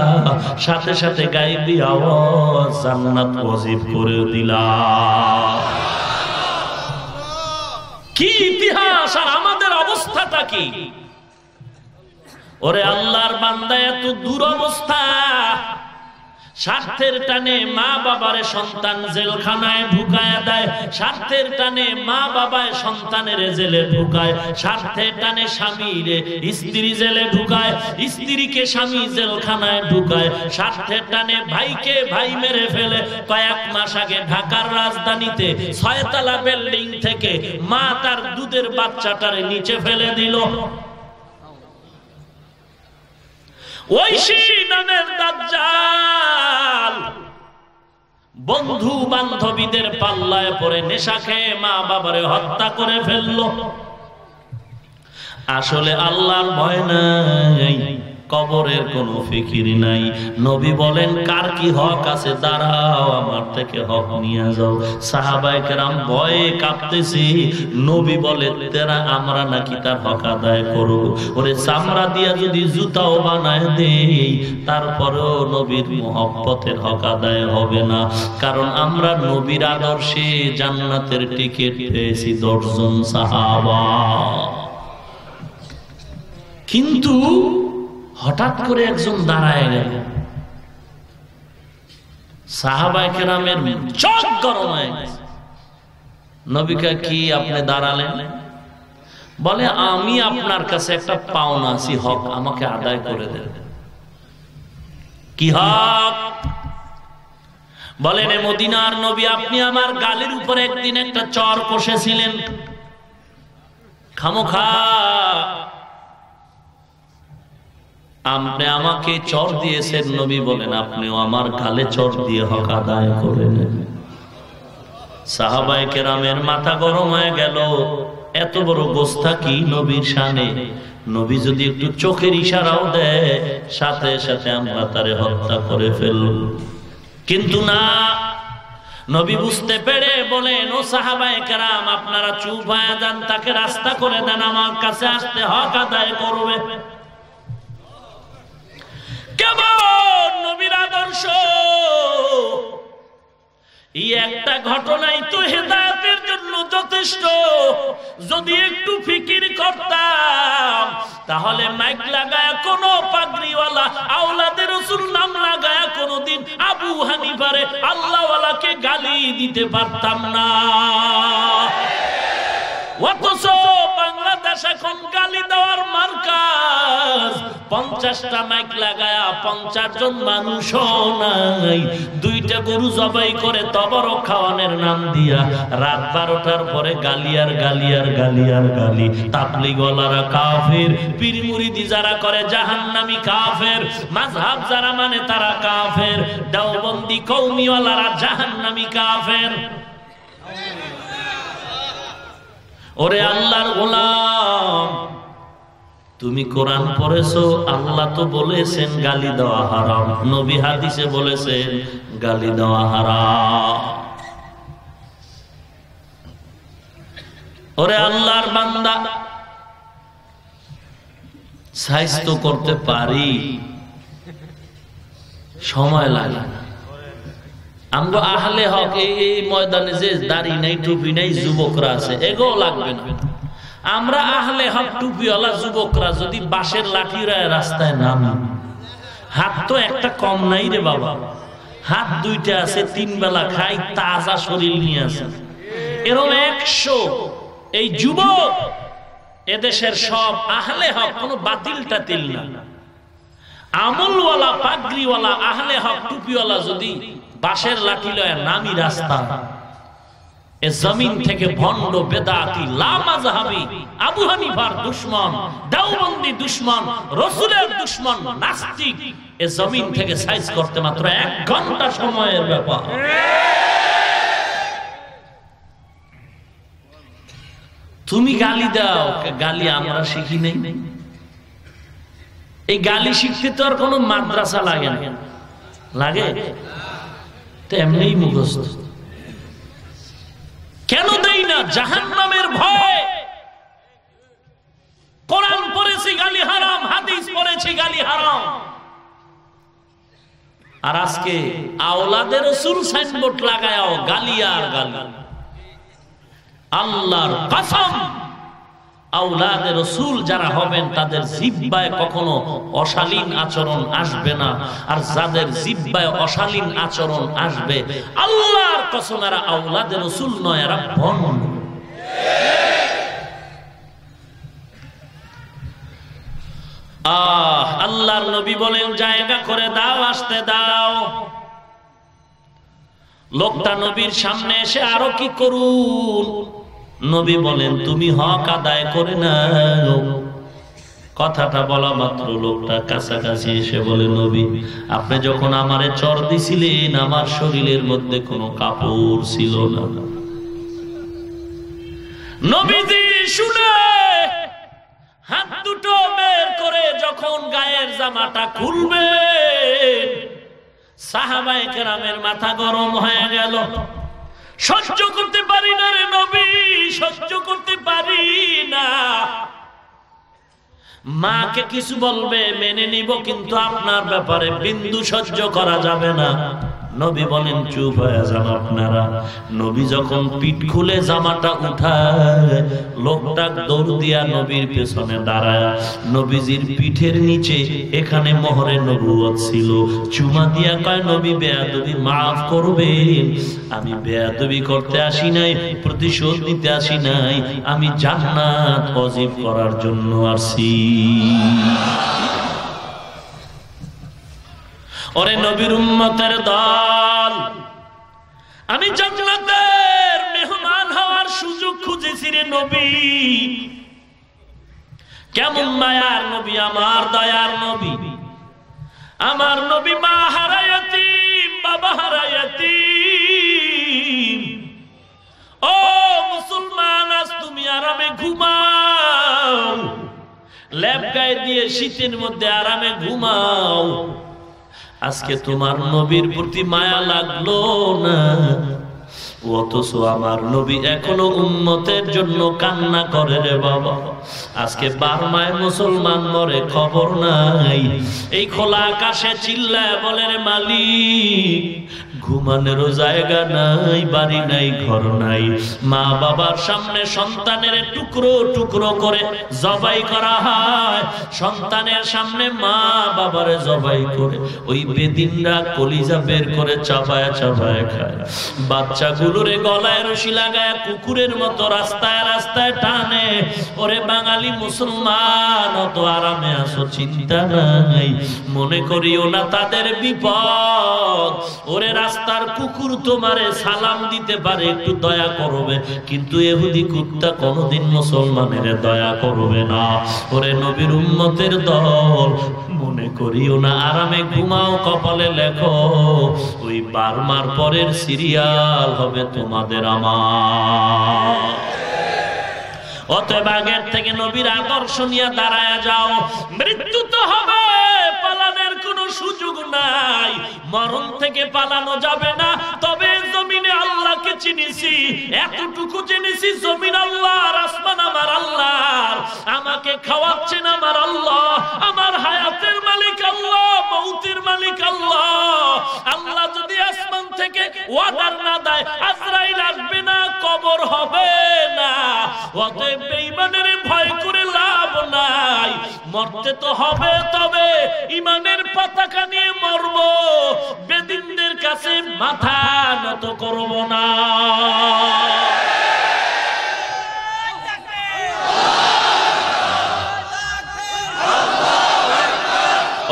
সাথে সাথে গায়েবী আওয়াজ জান্নাত ওয়াজিব করে দিলাম। কি ইতিহাস! আর আমাদের অবস্থাটা কি? ওরে আল্লাহর বান্দা, এত দুরবস্থা। স্বার্থের টানে মা বাবারে সন্তান জেলখানায় ঢুকায় দেয়, স্বার্থের টানে মা বাবায় সন্তানের জেলে ঢুকায়, স্বার্থের টানে স্বামীরে স্ত্রী জেলে ঢুকায়, স্ত্রীকে স্বামী জেলখানায় ঢুকায়, স্বার্থের টানে ভাইকে ভাই মেরে ফেলে। কয়েক মাস আগে ঢাকার রাজধানীতে 6 তলা বিল্ডিং থেকে মা তার দুধের বাচ্চাটারে নিচে ফেলে দিল। ঐশী নামের দাজ্জাল বন্ধু বান্ধবীদের পাল্লায় পড়ে নেশা খেয়ে মা বাবারে হত্যা করে ফেললো। আসলে আল্লাহর ভয় নাই, কবরের কোনো ফিকির নাই। নবী বলেন কার কি হক আছে, দাঁড়াও আমার থেকে হক নিয়ে যাও। সাহাবায়ে কেরাম ভয়ে কাঁপতেছি। নবী বলে তেরা আমরা নাকি তার হক আদায় করব? ওরে চামড়া দিয়া যদি জুতাও বানায় দেই তারপরেও নবীর মুহাব্বতের হক আদায় হবে না। কারণ আমরা নবীর আদর্শে জান্নাতের টিকিট পেয়েছি 10 জন সাহাবা। কিন্তু হঠাৎ করে একজন দাঁড়ায় গেল, সাহাবায়ে কেরামের চোখ গরম হয়ে গেছে। নবীকে কি আপনি দাঁড়ালেন? বলে আমি আপনার কাছে একটা পাওনা আছি, হক আমাকে আদায় করে দেন। কি হক? বলেন মদিনার নবী আপনি আমার গালের উপরে একদিন একটা চর কষেছিলেন, খামোখা আপনি আমাকে চর দিয়েছেন। নবী বলেন আপনিও আমার গালে চর দিয়ে হক আদায় করে নেন। সাহাবায়ে কেরামের মাথা গরম হয়ে গেল, এত বড় গোস্তাকি নবীর শানে। নবী যদি একটু চোখের ইশারাও দেয় সাথে সাথে আমরা তারে হত্যা করে ফেলব। কিন্তু না, নবী বুঝতে পেরে বলেন ও সাহাবায়ে কেরাম আপনারা চুপ হয়ে যান, তাকে রাস্তা করে দেন, আমার কাছে আসতে হক আদায় করবে। কেমন নবীর আদর্শ! এই একটা ঘটনাই তো হেদায়েতের জন্য যথেষ্ট। যদি একটু ফিকির করতাম তাহলে মাইক লাগায়া কোন পাগড়িওয়ালা আওলাদে রাসূল নাম লাগায়া কোনদিন আবু হানিফারে আল্লাহওয়ালাকে গালি দিতে পারতাম না। অথচ বাংলাদেশ এখন গালি দেওয়ার মার্কাজ। 50টা মাইক লাগায়া 50 জন মানুষও নাই, 2টা গরু জবাই করে তবরক খাওয়ানোর নাম দিয়া রাত 12টার পরে গালি আর গালি আর গালি আর গালি। তাবলীগওয়ালারা কাফের, পীর মুরিদি যারা করে জাহান্নামী কাফের, মাযহাব যারা মানে তারা কাফের, দেওবন্দি কওমিওয়ালারা জাহান্নামী কাফের। ওরে আল্লাহর গোলাম, তুমি কোরআন পড়েছো, আল্লাহ তো বলেছেন গালি দেওয়া হারাম, নবী হাদিসে বলেছেন গালি দেওয়া হারাম। ওরে আল্লাহর বান্দা, সাহিত্য করতে পারি, সময় লাগে না। আমরা আহলে হক এই ময়দানে যে দাড়ি নাই টুপি নাই যুবকরা আছে, এগো লাগবে না। আমরা আহলে হক টুপিওয়ালা যুবকরা যদি বাঁশের লাঠি রাস্তায় নামি, হাত তো একটা কম নাই রে বাবা, হাত 2টা আছে, 3 বেলা খাই, তাজা শরীর নিয়ে আছে, এরকম 100 এই যুবক এদেশের সব আহলে হক, কোনো বাতিল টাতিল না, আমলওয়ালা পাগড়িওয়ালা আহলে হক টুপিওয়ালা যদি বাঁশের লাঠি লয় নামি রাস্তা, এ জমিন থেকে ভণ্ড বেদাতি লামাযহাবী আবু হানিফার দুশমন, দেওবন্দি দুশমন, রাসূলের দুশমন, নাস্তিক এ জমিন থেকে সাইজ করতে মাত্র 1 ঘন্টা সময়ের ব্যাপার। তুমি গালি দাও, গালি আমরা শিখি নাই। এই গালি শিখতে তো আর কোনো মাদ্রাসা লাগে না, লাগে তেমনি মুখস্থ। কেন দেই না? জাহান্নামের ভয়। কোরআন পড়েছি গালি হারাম, হাদিস পড়েছি গালি হারাম। আর আজকে আওলাদে রাসূল সাইনবোর্ড লাগায়াও গালি আর গালি। আল্লাহর কসম, আওলাদে রাসূল যারা হবেন তাদের জিহ্বায় কখনো অশালীন আচরণ আসবে না, আর যাদের জিহ্বায় অশালীন আচরণ আসবে আল্লাহর কসম এরা আওলাদে রাসূল নয়, এরা ভণ্ড। আল্লাহর নবী বলেন জায়গা করে দাও, আসতে দাও। লোকটা নবীর সামনে এসে আরো কি করুন, নবী বলেন তুমি হক আদায় করে নাও। কথাটা বলা মাত্র লোকটা কাছাকাছি এসে বলে নবী আপনি যখন আমারে চর দিছিলেন আমার শরীরের মধ্যে কোনো কাপড় ছিল না। নবীজি শুনে হাত দুটো বের করে যখন গায়ের জামাটা খুলবে সাহাবায়ে কেরামের মাথা গরম হয়ে গেল। সহ্য করতে পারি না রে নবী, সহ্য করতে পারি না। মাকে কিছু বলবে মেনে নিব, কিন্তু আপনার ব্যাপারে বিন্দু সহ্য করা যাবে না। নবী বলেন চুপ হয়ে যান আপনারা। নবী যখন পিঠ খুলে জামাটা উঠায় লোকটা দৌড় দিয়া নবীর পেছনে দাঁড়ায়, নবীজির পিঠের নিচে এখানে মোহরে নবুয়ত ছিল, চুমা দিয়া কয় নবী বেয়াদবি মাফ করবেন, আমি বেয়াদবি করতে আসি নাই, প্রতিশোধ নিতে আসি নাই, আমি জান্নাত ওয়াজিব করার জন্য আসি। ওরে নবীর উম্মতের দল, আমি জান্নাতের মেহমান হওয়ার সুযোগ খুঁজেছি রে নবী। কেমন মায়ার নবী, আমার দয়ার নবী। আমার নবী মা হারা ইয়াতীম, বাবা হারা ইয়াতীম। ও মুসলমান, আজ তুমি আরামে ঘুমাও, ল্যাপ গায়ে দিয়ে শীতের মধ্যে আরামে ঘুমাও। আজকে তোমার নবীর প্রতি মায়া লাগলো না, অথচ আমার নবী এখনো উম্মতের জন্য কান্না করে রে বাবা। আজকে বার্মায় মুসলমান মরে খবর নাই, এই খোলা আকাশে চিল্লায় বলে রে মালিক ঘুমানোরও জায়গা নাই, বাড়ি নাই, ঘর নাই। মা বাবার সামনে সন্তানের টুকরো টুকরো করে জবাই করা হয়, সন্তানের সামনে মা বাবারে জবাই করে ওই বেদিনরা কলিজা বের করে চাবায় চাবায় খায়। বাচ্চাগুলোরে গলায় রশি লাগায় কুকুরের মতো রাস্তায় রাস্তায় টানে। ওরে বাঙালি মুসলমান, অত আরামে আসো চিন্তা নাই, মনে করিও না তাদের বিপদ। ওরে রাস্তার কুকুর তোমারে সালাম দিতে পারে, একটু দয়া করবে, কিন্তু ইহুদি কুত্তা কোনদিন মুসলমানের দয়া করবে না। ওরে নবীর উম্মতের দল, মনে করিও না আরামে ঘুমাও, কপালে লেখো ওই বার্মার পরের সিরিয়াল হবে তোমাদের আমার। অতএব আগের থেকে নবীর আদর্শ নিয়ে দাঁড়ায় যাও। মৃত্যু তো হবে, পালানোর কোনো সুযোগ নাই, মরণ থেকে পালানো যাবে না। তবে জমিনে আল্লাহকে চিনেছি, এতটুকু জেনেছি জমিন আল্লাহর, আসমান আমার আল্লাহর, আমাকে খাওয়াচ্ছেন আমার আল্লাহ, আমার হায়াতের মালিক আল্লাহ, মৌতের মালিক আল্লাহ। আল্লাহ যদি আসমান থেকে ওয়াদার না দেয় আজরাইল আসবে না, কবর হবে না। অতএব বেঈমানের ভয় করে লাভ নাই, মরতে তো হবে, তবে ইমানের পতাকা নিয়ে মরব, বেদিনদের কাছে মাথা নত করব না।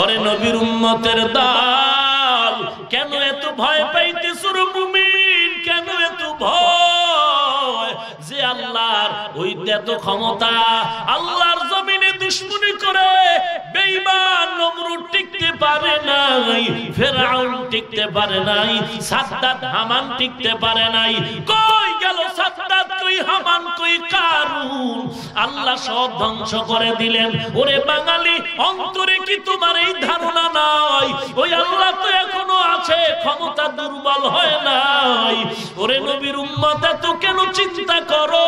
ওরে নবীর উম্মতের দল, কেন এত ভয় পাইতেছো রে মুমিন, কেন এত ভয়? যে আল্লাহর ওই এত ক্ষমতা, আল্লাহর জমিনে দুশমনি করে বেঈমান নমরুদ টিকতে পারে নাই, ফেরাউন টিকতে পারে নাই, সাদ্দাত হামান টিকতে পারে নাই। কই গেল সাদ্দাত, কই হামান, কই কারুন? আল্লাহ সব ধ্বংস করে দিলেন। ওরে বাঙালি, অন্তরে কি তোমার এই ধারণা নাই ওই আল্লাহ তো এখনো আছে, ক্ষমতা দুর্বল হয় নাই? ওরে নবীর উম্মত, এত কেন চিন্তা করো?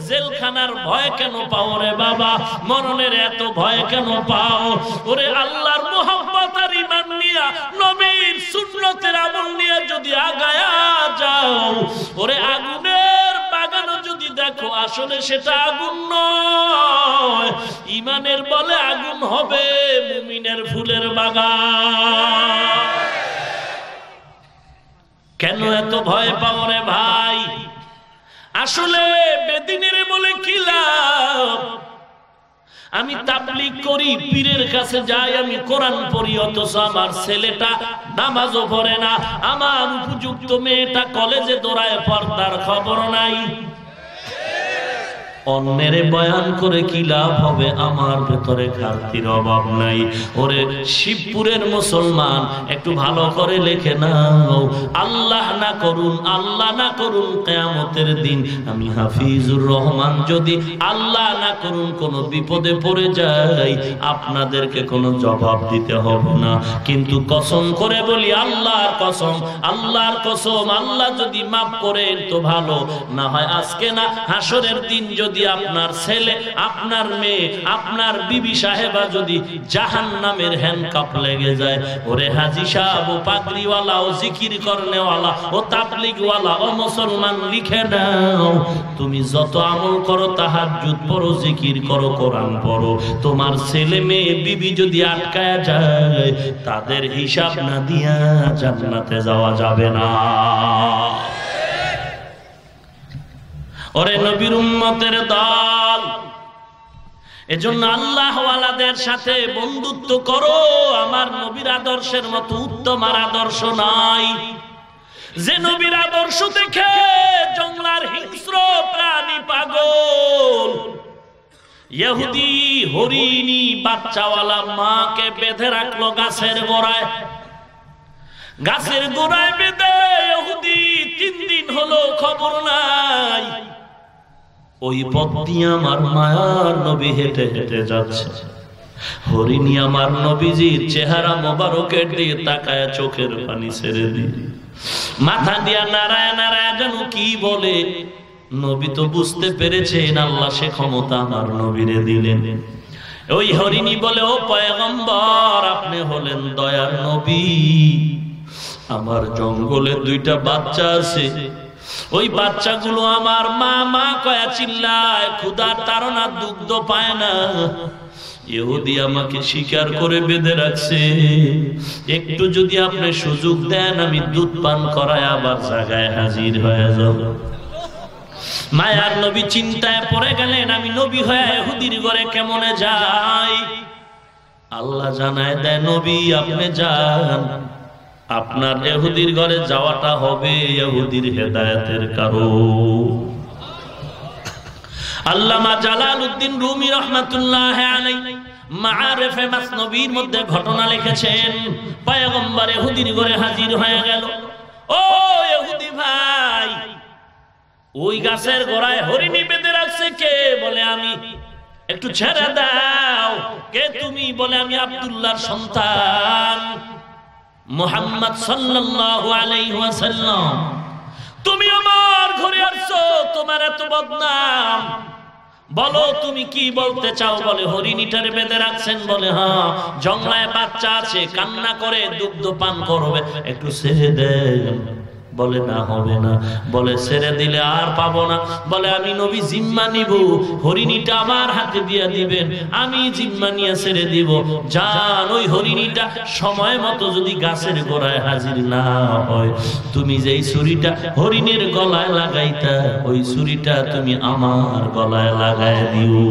জেলখানার ভয় কেন পাও রে বাবা? মরণের এত ভয় কেন পাও? ওরে আল্লাহর মুহাব্বত আর ঈমান নিয়া, নবীর সুন্নতের আমল নিয়ে যদি আগায়া যাও, ওরে আগুনের বাগানও যদি দেখো আসলে সেটা আগুন নয়, ঈমানের বলে আগুন হবে মুমিনের ফুলের বাগান। কেন এত ভয় পাও রে ভাই? আসলে বেদিনের বলে কি লাভ? আমি তাবলীগ করি, পীরের কাছে যাই, আমি কোরআন পড়ি, অথচ আমার ছেলেটা নামাজও পড়ে না, আমার উপযুক্ত মেয়েটা কলেজে দৌড়ায়, পর্দার খবর নাই। অন্যের বয়ান করে কি লাভ হবে? আমার ভেতরে ঘাটতির অভাব নাই। ওরে শিবপুরের মুসলমান, একটু ভালো করে লেখে নাও, আল্লাহ না করুন, আল্লাহ না করুন কিয়ামতের দিন আমি হাফিজুর রহমান যদি আল্লাহ না করুন কোনো বিপদে পড়ে যাই, আপনাদেরকে কোনো জবাব দিতে হবে না। কিন্তু কসম করে বলি, আল্লাহর কসম, আল্লাহর কসম, আল্লাহ যদি মাফ করেন তো ভালো, না হয় আজকে না হাসরের দিন যদি আপনার ছেলে, আপনার মেয়ে, আপনার বিবি সাহেবা যদি জাহান্নামের হ্যান্ডকাপ লেগে যায়, ওরে হাজী সাহেব, ও পাগড়িওয়ালা, ও জিকির করনেওয়ালা, ও তাবলীগওয়ালা, ও মুসলমান, লিখে নাও, তুমি যত আমল করো, তাহাজ্জুদ পড়ো, জিকির করো, কোরআন পড়ো, তোমার ছেলে মেয়ে বিবি যদি আটকায়া যায়, তাদের হিসাব না দিয়া জান্নাতে যাওয়া যাবে না। ওরে নবীর উম্মতের দল, এজন্য আল্লাহওয়ালাদের সাথে বন্ধুত্ব করো। আমার নবীর আদর্শের মতো উত্তম আর আদর্শ নাই। যে নবীর আদর্শ দেখে জঙ্গলার হিংস্র প্রাণী পাগল, ইহুদি হরিণী বাচ্চাওয়ালা মাকে বেঁধে রাখলো গাছের গোড়ায়, গাছের গোড়ায় বেঁধে ইহুদি 3 দিন হলো খবর নাই। ওই পথ দিয়ে আমার মায়ার নবী হেঁটে হেঁটে যাচ্ছে, হরিণী আমার নবীজির চেহারা মোবারকের দিয়ে তাকায় চোখের পানি ছেড়ে দিয়ে মাথা দিয়া নারায় নারায় যেন কি বলে। নবী তো বুঝতে পেরেছেন আল্লাহ সে ক্ষমতা আমার নবীরে দিলেন। ওই হরিণী বলে, ও পয়গম্বর, আপনি হলেন দয়ার নবী, আমার জঙ্গলে 2টা বাচ্চা আছে, ওই বাচ্চাগুলো আমার মা মা কয়া চিল্লায়, ক্ষুধার তাড়না, দুগ্ধ পায় না, ইহুদি আমাকে শিকার করে বেঁধে রাখছে, একটু যদি আপনি সুযোগ দেন আমি দুধ পান করায় আবার জায়গায় হাজির হয়ে যাব। মায়ার নবী চিন্তায় পড়ে গেলেন, আমি নবী হয়ে ইহুদির ঘরে কেমনে যাই? আল্লাহ জানায় দেয়, নবী আপনি যান, আপনার ইহুদির ঘরে যাওয়াটা হবে ইহুদির হেদায়েতের কারণ। আল্লামা জালালউদ্দিন রুমি রাহমাতুল্লাহ আলাইহি মাআরিফে মাসনবীর মধ্যে ঘটনা লিখেছেন, পয়গম্বর ইহুদির ঘরে হাজির হয়ে গেল। ও ইহুদি ভাই, ওই গাছের গোড়ায় হরিণী বেঁধে রাখছে কে? বলে আমি। একটু ছেড়ে দাও। কে তুমি? বলে আমি আব্দুল্লাহর সন্তান মুহাম্মদ সাল্লাল্লাহু আলাইহি ওয়াসাল্লাম। তুমি আমার ঘরে আসছো, তোমার এত বদনাম, বলো তুমি কি বলতে চাও? বলে হরিণীটারে বেঁধে রাখছেন। বলে হ্যাঁ, জঙ্গলায় বাচ্চা আছে, কান্না করে, দুগ্ধ পান করবে, একটু ছেড়ে দেন। বলে না, হবে না। বলে ছেড়ে দিলে আর পাবো না। বলে আমি নবী জিম্মা নিব, হরিণীটা আমার হাতে দিয়ে দিবেন, আমি জিম্মা নিয়ে ছেড়ে দিব। জান, ওই হরিণীটা সময় মতো যদি গাছের গোড়ায় হাজির না হয়, তুমি যেই ছুরিটা হরিণের গলায় লাগাইতা, ওই ছুরিটা তুমি আমার গলায় লাগাই দিও।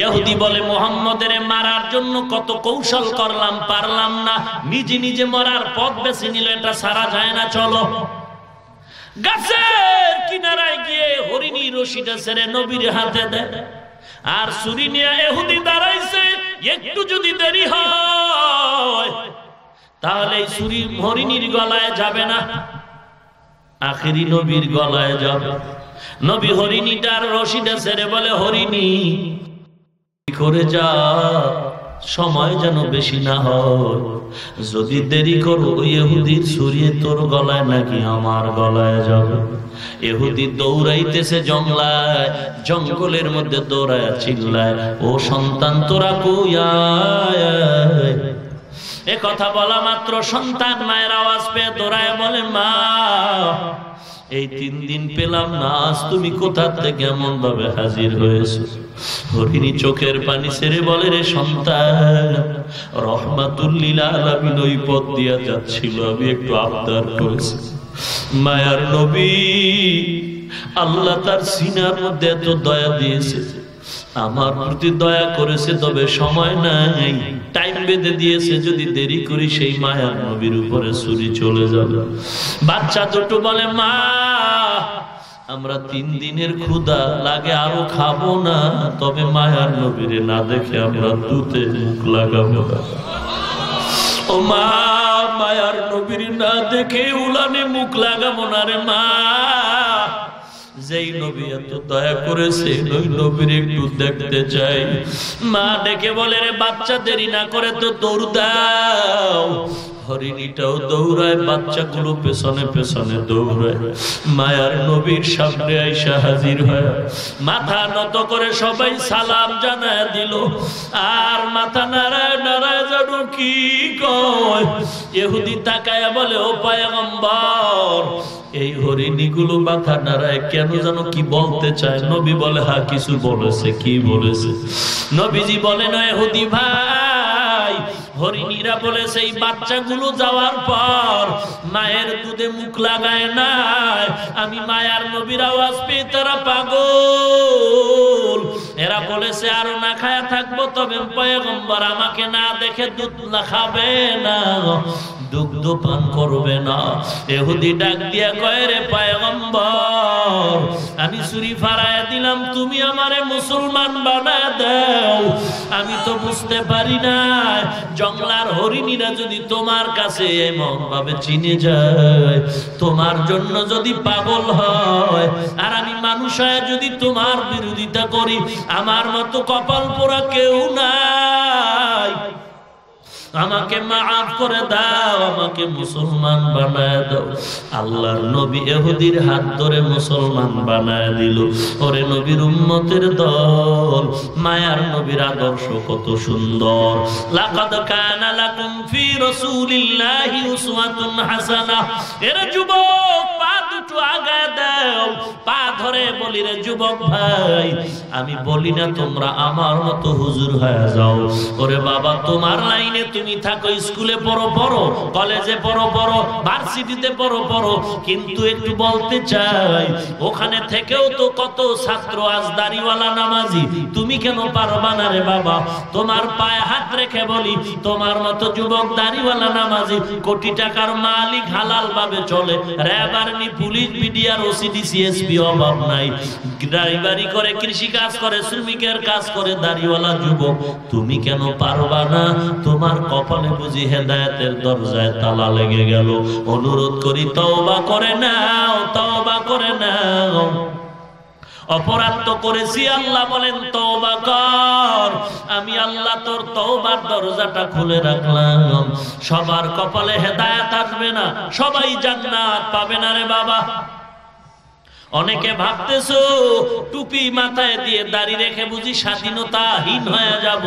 ইহুদি বলে, মুহাম্মদের মারার জন্য কত কৌশল করলাম, পারলাম না, নিজে নিজে মরার পথ বেছে নিল, এটা সারা যায় না, চলো। গাছের কিনারায় গিয়ে হরিণী রশিটা ছেড়ে নবীর হাতে দেয়, আর ছুরি নিয়ে ইহুদি দাঁড়াইছে, একটু যদি দেরি হয় তাহলে এই ছুরি হরিণীর গলায় যাবে না, আখেরি নবীর গলায় যাবে। নবী হরিণীটার রশিটা ছেড়ে বলে, হরিণী করে যা, সময় যেন বেশি না হয়, যদি দেরি করো ইহুদির ছুরি তোর গলায় নাকি আমার গলায় যাবে। ইহুদি দৌড়াইতেছে জঙ্গলায়, জঙ্গলের মধ্যে দৌড়ায় চিল্লায়, ও সন্তান তোরা কই আয়। এ কথা বলা মাত্র সন্তান মায়ের আওয়াজ পেয়ে দৌড়ায় বলে, মা এই 3 দিন পেলাম না, আজ তুমি কোথা থেকে এমন ভাবে হাজির হয়েছো? হরিণী চোখের পানি ছেড়ে বলে, রে সন্তান, রহমাতুল লিল আলামিন ওই পথ দিয়া যাচ্ছিল, আমি একটু আবদার করেছি। মায়ার নবী আল্লাহ তার সিনার মধ্যে এত দয়া দিয়েছে, আমার প্রতি দয়া করেছে, তবে সময় নাই, টাইম বেঁধে দিয়েছে, যদি দেরি করি সেই মায়ার নবীর উপরে ছুরি চলে যাবে। বাচ্চা দুটো বলে, মা আমরা 3 দিনের ক্ষুধা লাগে, আরো খাবো না, তবে মায়ার নবীরে না দেখে আমরা দুধে মুখ লাগাবো না। ও মা, মায়ার নবীর না দেখে উলানে মুখ লাগাবো না রে মা। যেই নবী এত দয়া করেছে ওই নবীর একটু দেখতে চাই। মা ডেকে বলে, রে বাচ্চা দেরি না করে তো দৌড় দাও। হরিণীটাও দৌড়ায়, বাচ্চাগুলো পেছনে পেছনে দৌড়ায়, মায়ার নবীর সামনে আইসা হাজির হয়। মাথা নত করে সবাই সালাম জানায় দিল, আর মাথা নাড়ায় নাড়ায় যেন কি কয়। ইহুদি তাকায় বলে, ও পয়গম্বর, এই হরিণীগুলো মাথা নাড়ায় কেন যেন কি বলতে চায়। নবী বলে, হ্যাঁ কিছু বলেছে। কি বলেছে? নবীজি বলেন, ইহুদি ভাই, হরিণীরা বলেছে এই বাচ্চাগুলো যাওয়ার পর মায়ের দুধে মুখ লাগায় না, আমি মায়ার নবীর আওয়াজ পেয়ে তারা পাগল। এরা বলেছে আরো না খায়া থাকবো, তবে পয়গম্বর আমাকে না দেখে দুধ না খাবে না, দুগ্ধ পান করবে না। ইহুদি ডাক দিয়া কয়, রে পয়গম্বর, আমি ছুরি ফারায় দিলাম, তুমি আমারে মুসলমান বানায় দাও। আমি তো বুঝতে পারি না, জঙ্গলার হরিণীরা যদি তোমার কাছে এমন ভাবে চিনে যায়, তোমার জন্য যদি পাগল হয়, আর আমি মানুষ হয়ে যদি তোমার বিরোধিতা করি, আমার মতো কপাল পোড়া কেউ নাই, আমাকে মাফ করে দাও, আমাকে মুসলমান বানায় দাও। আল্লাহর নবী ইহুদির হাত ধরে মুসলমান বানায় দিল। ওরে নবীর উম্মতের দল, মায়ার নবীর আদর্শ কত সুন্দর। লাকাদ কানা লাকুম ফি রাসূলিল্লাহি উসওয়াতুন হাসানাহ। এর যুবক, পা দুটো আগায় দাও, পা ধরে বলি, রে যুবক ভাই, আমি বলি না তোমরা আমার মতো হুজুর হয়ে যাও। ওরে বাবা, তোমার লাইনে তুমি থাকো, স্কুলে পড়ো পড়ো, কলেজে পড়ো পড়ো, ভার্সিটিতে পড়ো পড়ো, কিন্তু একটু বলতে চাই, ওখানে থেকেও তো কত ছাত্র আজ দাড়িওয়ালা নামাজি, তুমি কেন পারবা না রে বাবা? তোমার পায়ে হাত রেখে বলি, তোমার মতো যুবক দাড়িওয়ালা নামাজি, কোটি টাকার মালিক, হালাল ভাবে চলে, RAB army police BDR OCD CSP অভাব নাই, ড্রাইভারি করে, কৃষি কাজ করে, শ্রমিকের কাজ করে, দাড়িওয়ালা যুবক, তুমি কেন পারবা না? তোমার কপালে বুঝি হেদায়েতের দরজায় তালা লেগে গেল। অনুরোধ করি, তওবা করে নাও, তওবা করে নাও। অপরাধ তো করেছি, আল্লাহ বলেন তওবা কর। আমি আল্লাহ তোর তওবার দরজাটা খুলে রাখলাম। সবার কপালে হেদায়েত আসবে না, সবাই জান্নাত পাবে না রে বাবা। অনেকে ভাবতেছো টুপি মাথায় দিয়ে দাড়ি রেখে বুঝি স্বাধীনতাহীন হয়ে যাব,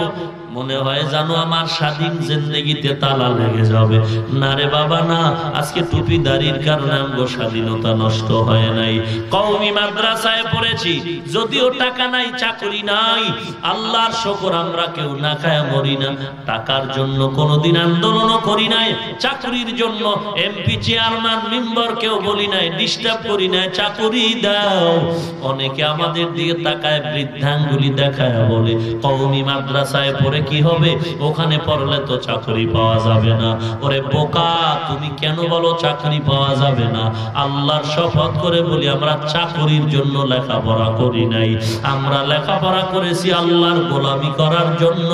মনে হয় জানো আমার স্বাধীন জিন্দেগিতে তালা লেগে যাবে। না রে বাবা না, আজকে টুপি দাড়ির কারণে আমগো স্বাধীনতা নষ্ট হয় নাই। কওমি মাদ্রাসায় পড়েছি, যদিও টাকা নাই, চাকরি নাই, আল্লাহর শুকর আমরা কেউ না খায় মরি না। টাকার জন্য কোনোদিন আন্দোলনও করি নাই, চাকরির জন্য এমপি চেয়ারম্যান মেম্বার কেউ বলি নাই, ডিস্টার্ব করি নাই, চাকরি দাও। অনেকে আমাদের দিকে তাকায়, বৃদ্ধাঙ্গুলি দেখায়, বলে কওমি মাদ্রাসায় পড়ে কি হবে, ওখানে পড়লে তো চাকরি পাওয়া যাবে না। ওরে বোকা, তুমি কেন বলো চাকরি পাওয়া যাবে না? আল্লাহর শপথ করে বলি, আমরা চাকরির জন্য লেখাপড়া করি নাই, আমরা লেখাপড়া করেছি আল্লাহর গোলামি করার জন্য।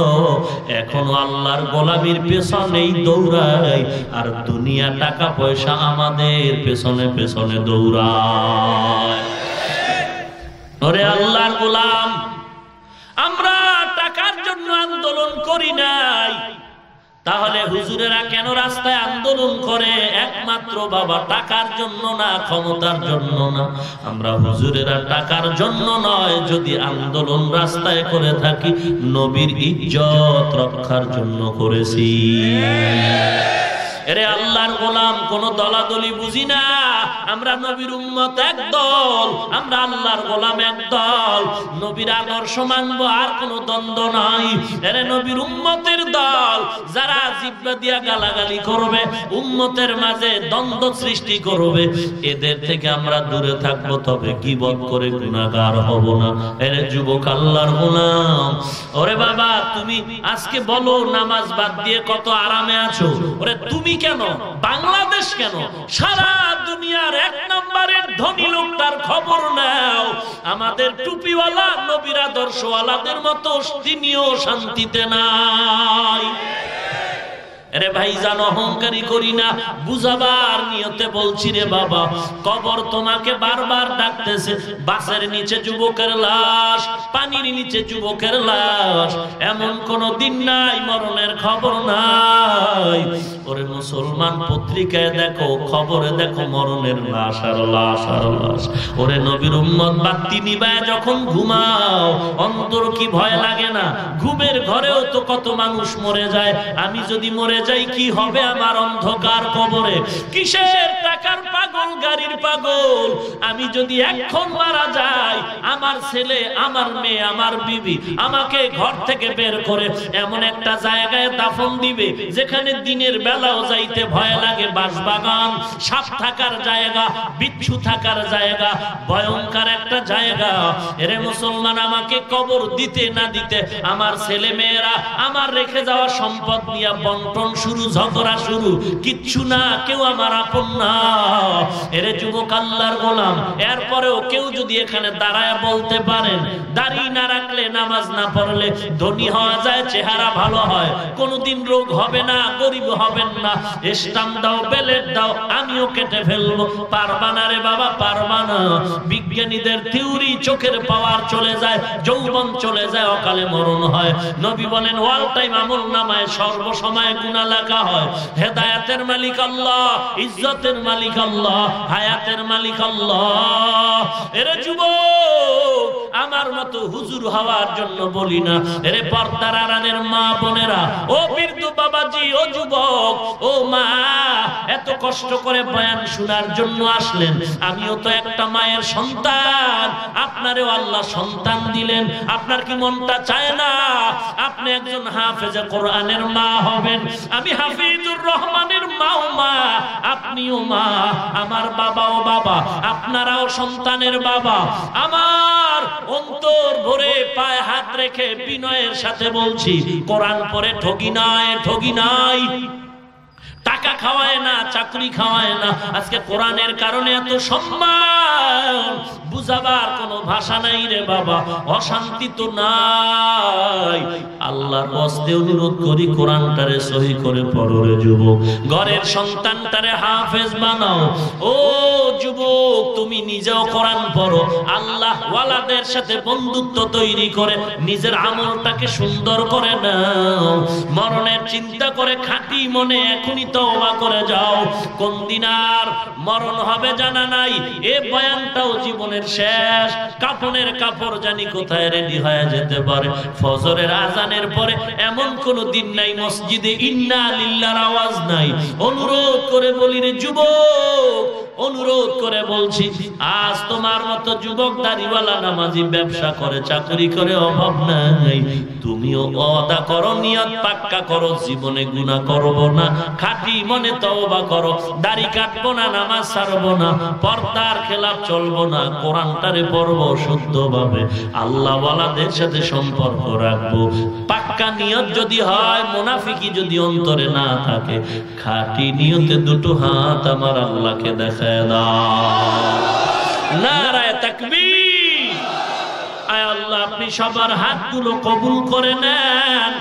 এখনো আল্লাহর গোলামির পেছনেই দৌড়াই, আর দুনিয়া টাকা পয়সা আমাদের পেছনে পেছনে দৌড়ায়। ওরে আল্লাহর গোলাম, আমরা টাকার জন্য আন্দোলন করি নাই, তাহলে হুজুরেরা কেন রাস্তায় আন্দোলন করে? একমাত্র বাবা টাকার জন্য না, ক্ষমতার জন্য না। আমরা হুজুরেরা টাকার জন্য নয়, যদি আন্দোলন রাস্তায় করে থাকি, নবীর ইজ্জত রক্ষার জন্য করেছি। এরে আল্লাহর গোলাম, কোন দলাদলি বুঝি না। আমরা নবীর উম্মত একদল, আমরা আল্লাহর গোলাম একদল। নবীর আদর্শ মানব, আর কোন দ্বন্দ্ব নাই। এরে নবীর উম্মতের দল যারা জিহ্বা দিয়া গালাগালি করবে, উম্মতের মাঝে দ্বন্দ্ব সৃষ্টি করবে, এদের থেকে আমরা দূরে থাকবো, তবে গীবত করে গুনাহগার হব না। এরে যুবক আল্লাহর গোলাম, ওরে বাবা তুমি আজকে বলো নামাজ বাদ দিয়ে কত আরামে আছো। ওরে তুমি কেন, বাংলাদেশ কেন, সারা দুনিয়ার এক নম্বরের ধনী লোকটার খবর নাও। আমাদের টুপিওয়ালা নবীর আদর্শওয়ালাদের মতো তিনিও শান্তিতে নাই। আরে ভাই জান, অহংকারী করি না, বুঝাবার নিয়তে বলছি রে বাবা। কবর তোমাকে বারবার ডাকতেছে। বাসের নিচে যুবকের লাশ, পানির নিচে যুবকের লাশ, এমন কোন দিন নাই মরণের খবর নাই। ওরে মুসলমান, পত্রিকায় দেখো, খবরে দেখো, মরণের লাশ আর লাশ আর লাশ। ওরে নবীর উম্মত, বাতি নিবায় যখন ঘুমাও, অন্তর কি ভয় লাগে না? ঘুমের ঘরেও তো কত মানুষ মরে যায়। আমি যদি মরে যাই কি হবে আমার অন্ধকার কবরে? কিসের টাকার পাগল, গাড়ির পাগল? আমি যদি এখন মারা যাই, আমার ছেলে, আমার মেয়ে, আমার বিবি আমাকে ঘর থেকে বের করে এমন একটা জায়গায় দাফন দিবে যেখানে দিনের বেলাও যাইতে ভয় লাগে। বাঁশবাগান, সাপ থাকার জায়গা, বিচ্ছু থাকার জায়গা, ভয়ঙ্কর একটা জায়গা। এরে মুসলমান, আমাকে কবর দিতে না দিতে আমার ছেলে মেয়েরা আমার রেখে যাওয়া সম্পদ নিয়ে বন্টন শুরু, ঝগড়া শুরু, কিচ্ছু না, কেউ আমার আপন না। এরে যুবক আল্লাহর গোলাম, এরপরেও কেউ যদি এখানে দাঁড়ায় বলতে পারেন দাড়ি না রাখলে, নামাজ না পড়লে ধনী হওয়া যায়, চেহারা ভালো হয়, কোনোদিন রোগ হবে না, গরিব হবেন না, স্টাম্প দাও, ব্যালেট দাও, আমিও কেটে ফেলবো, পারবা না রে বাবা, পারবা না। বিজ্ঞানীদের থিওরি, চোখের পাওয়ার চলে যায়, যৌবন চলে যায়, অকালে মরণ হয়। নবী বলেন ওয়াল টাইম আমল নামায় সর্বসময় গুনাহ লেখা হয়। হেদায়েতের মালিক আল্লাহ, ইজ্জতের মালিক আল্লাহ, হায়াতের মালিক আল্লাহ। এরে যুবক, আমার মতো হুজুর হওয়ার জন্য বলি না। এরে পর্দার আড়ালের মা বোনেরা, ও বৃদ্ধ বাবাজি, ও যুবক, ও মা, এত কষ্ট করে বয়ান শোনার জন্য আসলেন। আমিও তো একটা মায়ের সন্তান, আপনারেও আল্লাহ সন্তান দিলেন। আপনার কি মনটা চায় না আপনি একজন হাফেজে কোরআনের মা হবেন? আমি হাফিজুর রহমানের মাও মা, আপনিও মা, আমার বাবাও বাবা, আপনারাও সন্তানের বাবা। আমার অন্তর ভরে পায়ে হাত রেখে বিনয়ের সাথে বলছি, কোরআন পড়ে ঠগি নাই, ঠগি নাই। টাকা খাওয়ায় না, চাকরি খাওয়ায় না। আজকে কোরআনের কারণে এত সম্মান, বুঝাবার কোনো ভাষা নাই রে বাবা। অশান্তি তো নাই। আল্লাহর ওয়াস্তে অনুরোধ করি, কোরআনটারে সহি করে পড়ো রে যুবক। ঘরের সন্তানটারে হাফেজ বানাও। ও যুবক, তুমি নিজেও কোরআন পড়ো। আল্লাহ ওয়ালাদের সাথে বন্ধুত্ব তৈরি করে নিজের আমলটাকে সুন্দর করে নাও। মরণের চিন্তা করে খাঁটি মনে এখনই তওবা করে যাও। কোন দিন আর মরণ হবে জানা নাই। এ বয়ানটাও জীবনের শেষ। কাফনের কাপড় জানি কোথায় রেডি হয়ে যেতে পারে। ফজরের আজানের পরে এমন কোন দিন নাই মসজিদে ইন্না লিল্লাহর আওয়াজ নাই। অনুরোধ করে বলি রে যুবক, অনুরোধ করে বলছি, আজ তোমার মতো যুবক দাড়িওয়ালা নামাজি ব্যবসা করে, চাকরি করে, অভাব নাই। তুমিও ওয়াদা করো, নিয়ত পাক্কা করো, জীবনে গুনাহ করব না, খাঁটি মনে তওবা করো, দাড়ি কাটবো না, নামাজ ছাড়বো না, পর্দার খেলাফ চলবো না, কোরআনটারে পড়বো শুদ্ধভাবে, আল্লাহ ওয়ালাদের সাথে সম্পর্ক রাখবো। পাক্কা নিয়ত যদি হয়, মুনাফিকি যদি অন্তরে না থাকে, খাঁটি নিয়তে দুটো হাত আমার আল্লাহকে দেখায় দাও। নারায়ে তাকবীর। আয় আল্লাহ, আপনি সবার হাতগুলো কবুল করে নেন।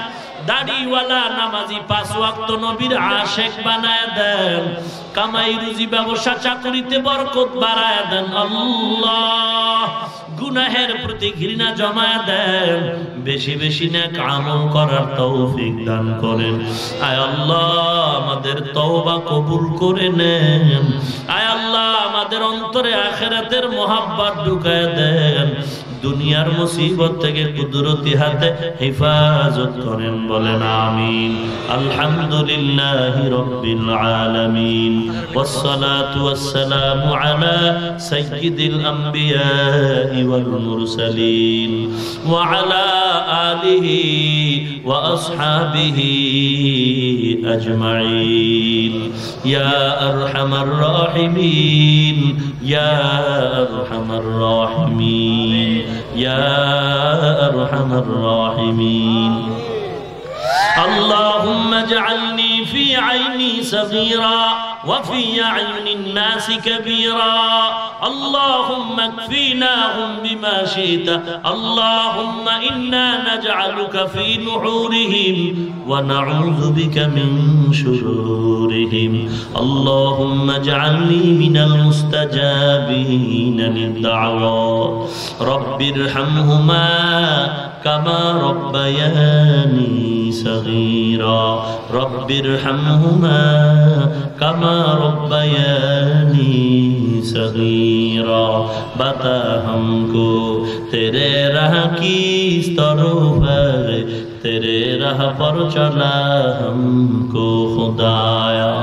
দাড়িওয়ালা নামাজি, পাঁচ ওয়াক্ত নবীর আশিক বানায় দেন। কামাই রুজি, ব্যবসা চাকরিতে বরকত বাড়ায় দেন। আল্লাহ, গুনাহের প্রতি ঘৃণা জমায় দেন। বেশি বেশি নেক আমল করার তৌফিক দান করেন। আয় আল্লাহ, আমাদের তওবা কবুল করে নেন। আয় আল্লাহ, আমাদের অন্তরে আখিরাতের মোহাব্বত ঢুকায় দেন। দুনিয়ার মুসিবত থেকে কুদরতি হাতে হেফাজত করেন, বলেন আমিন। আলহামদুলিল্লাহি রাব্বিল আলামিন, ওয়াসসালাতু ওয়াসসালামু আলা সাইয়্যিদিল আমবিয়াই ওয়াল মুরসালিন ওয়া আলা আলিহি ওয়া আসহাবিহি আজমাইন। ইয়া আরহামার রাহিমিন, ইয়া আরহামার রাহিমিন, ইয়া আরহামার রাহিমিন। اللهم اجعلني في عيني صغيرا وفي أعين الناس كبيرا، اللهم اكفيناهم بما شئت، اللهم إنا نجعلك في نحورهم ونعوذ بك من شرورهم، اللهم اجعلني من المستجابين للدعوات، رب ارحمهما كما ربياني صغيرا، رب ارحمهما كما ربياني صغيرا। बता हमको तेरे राह की तरफ है, तेरे राह पर चला हमको खुदाया।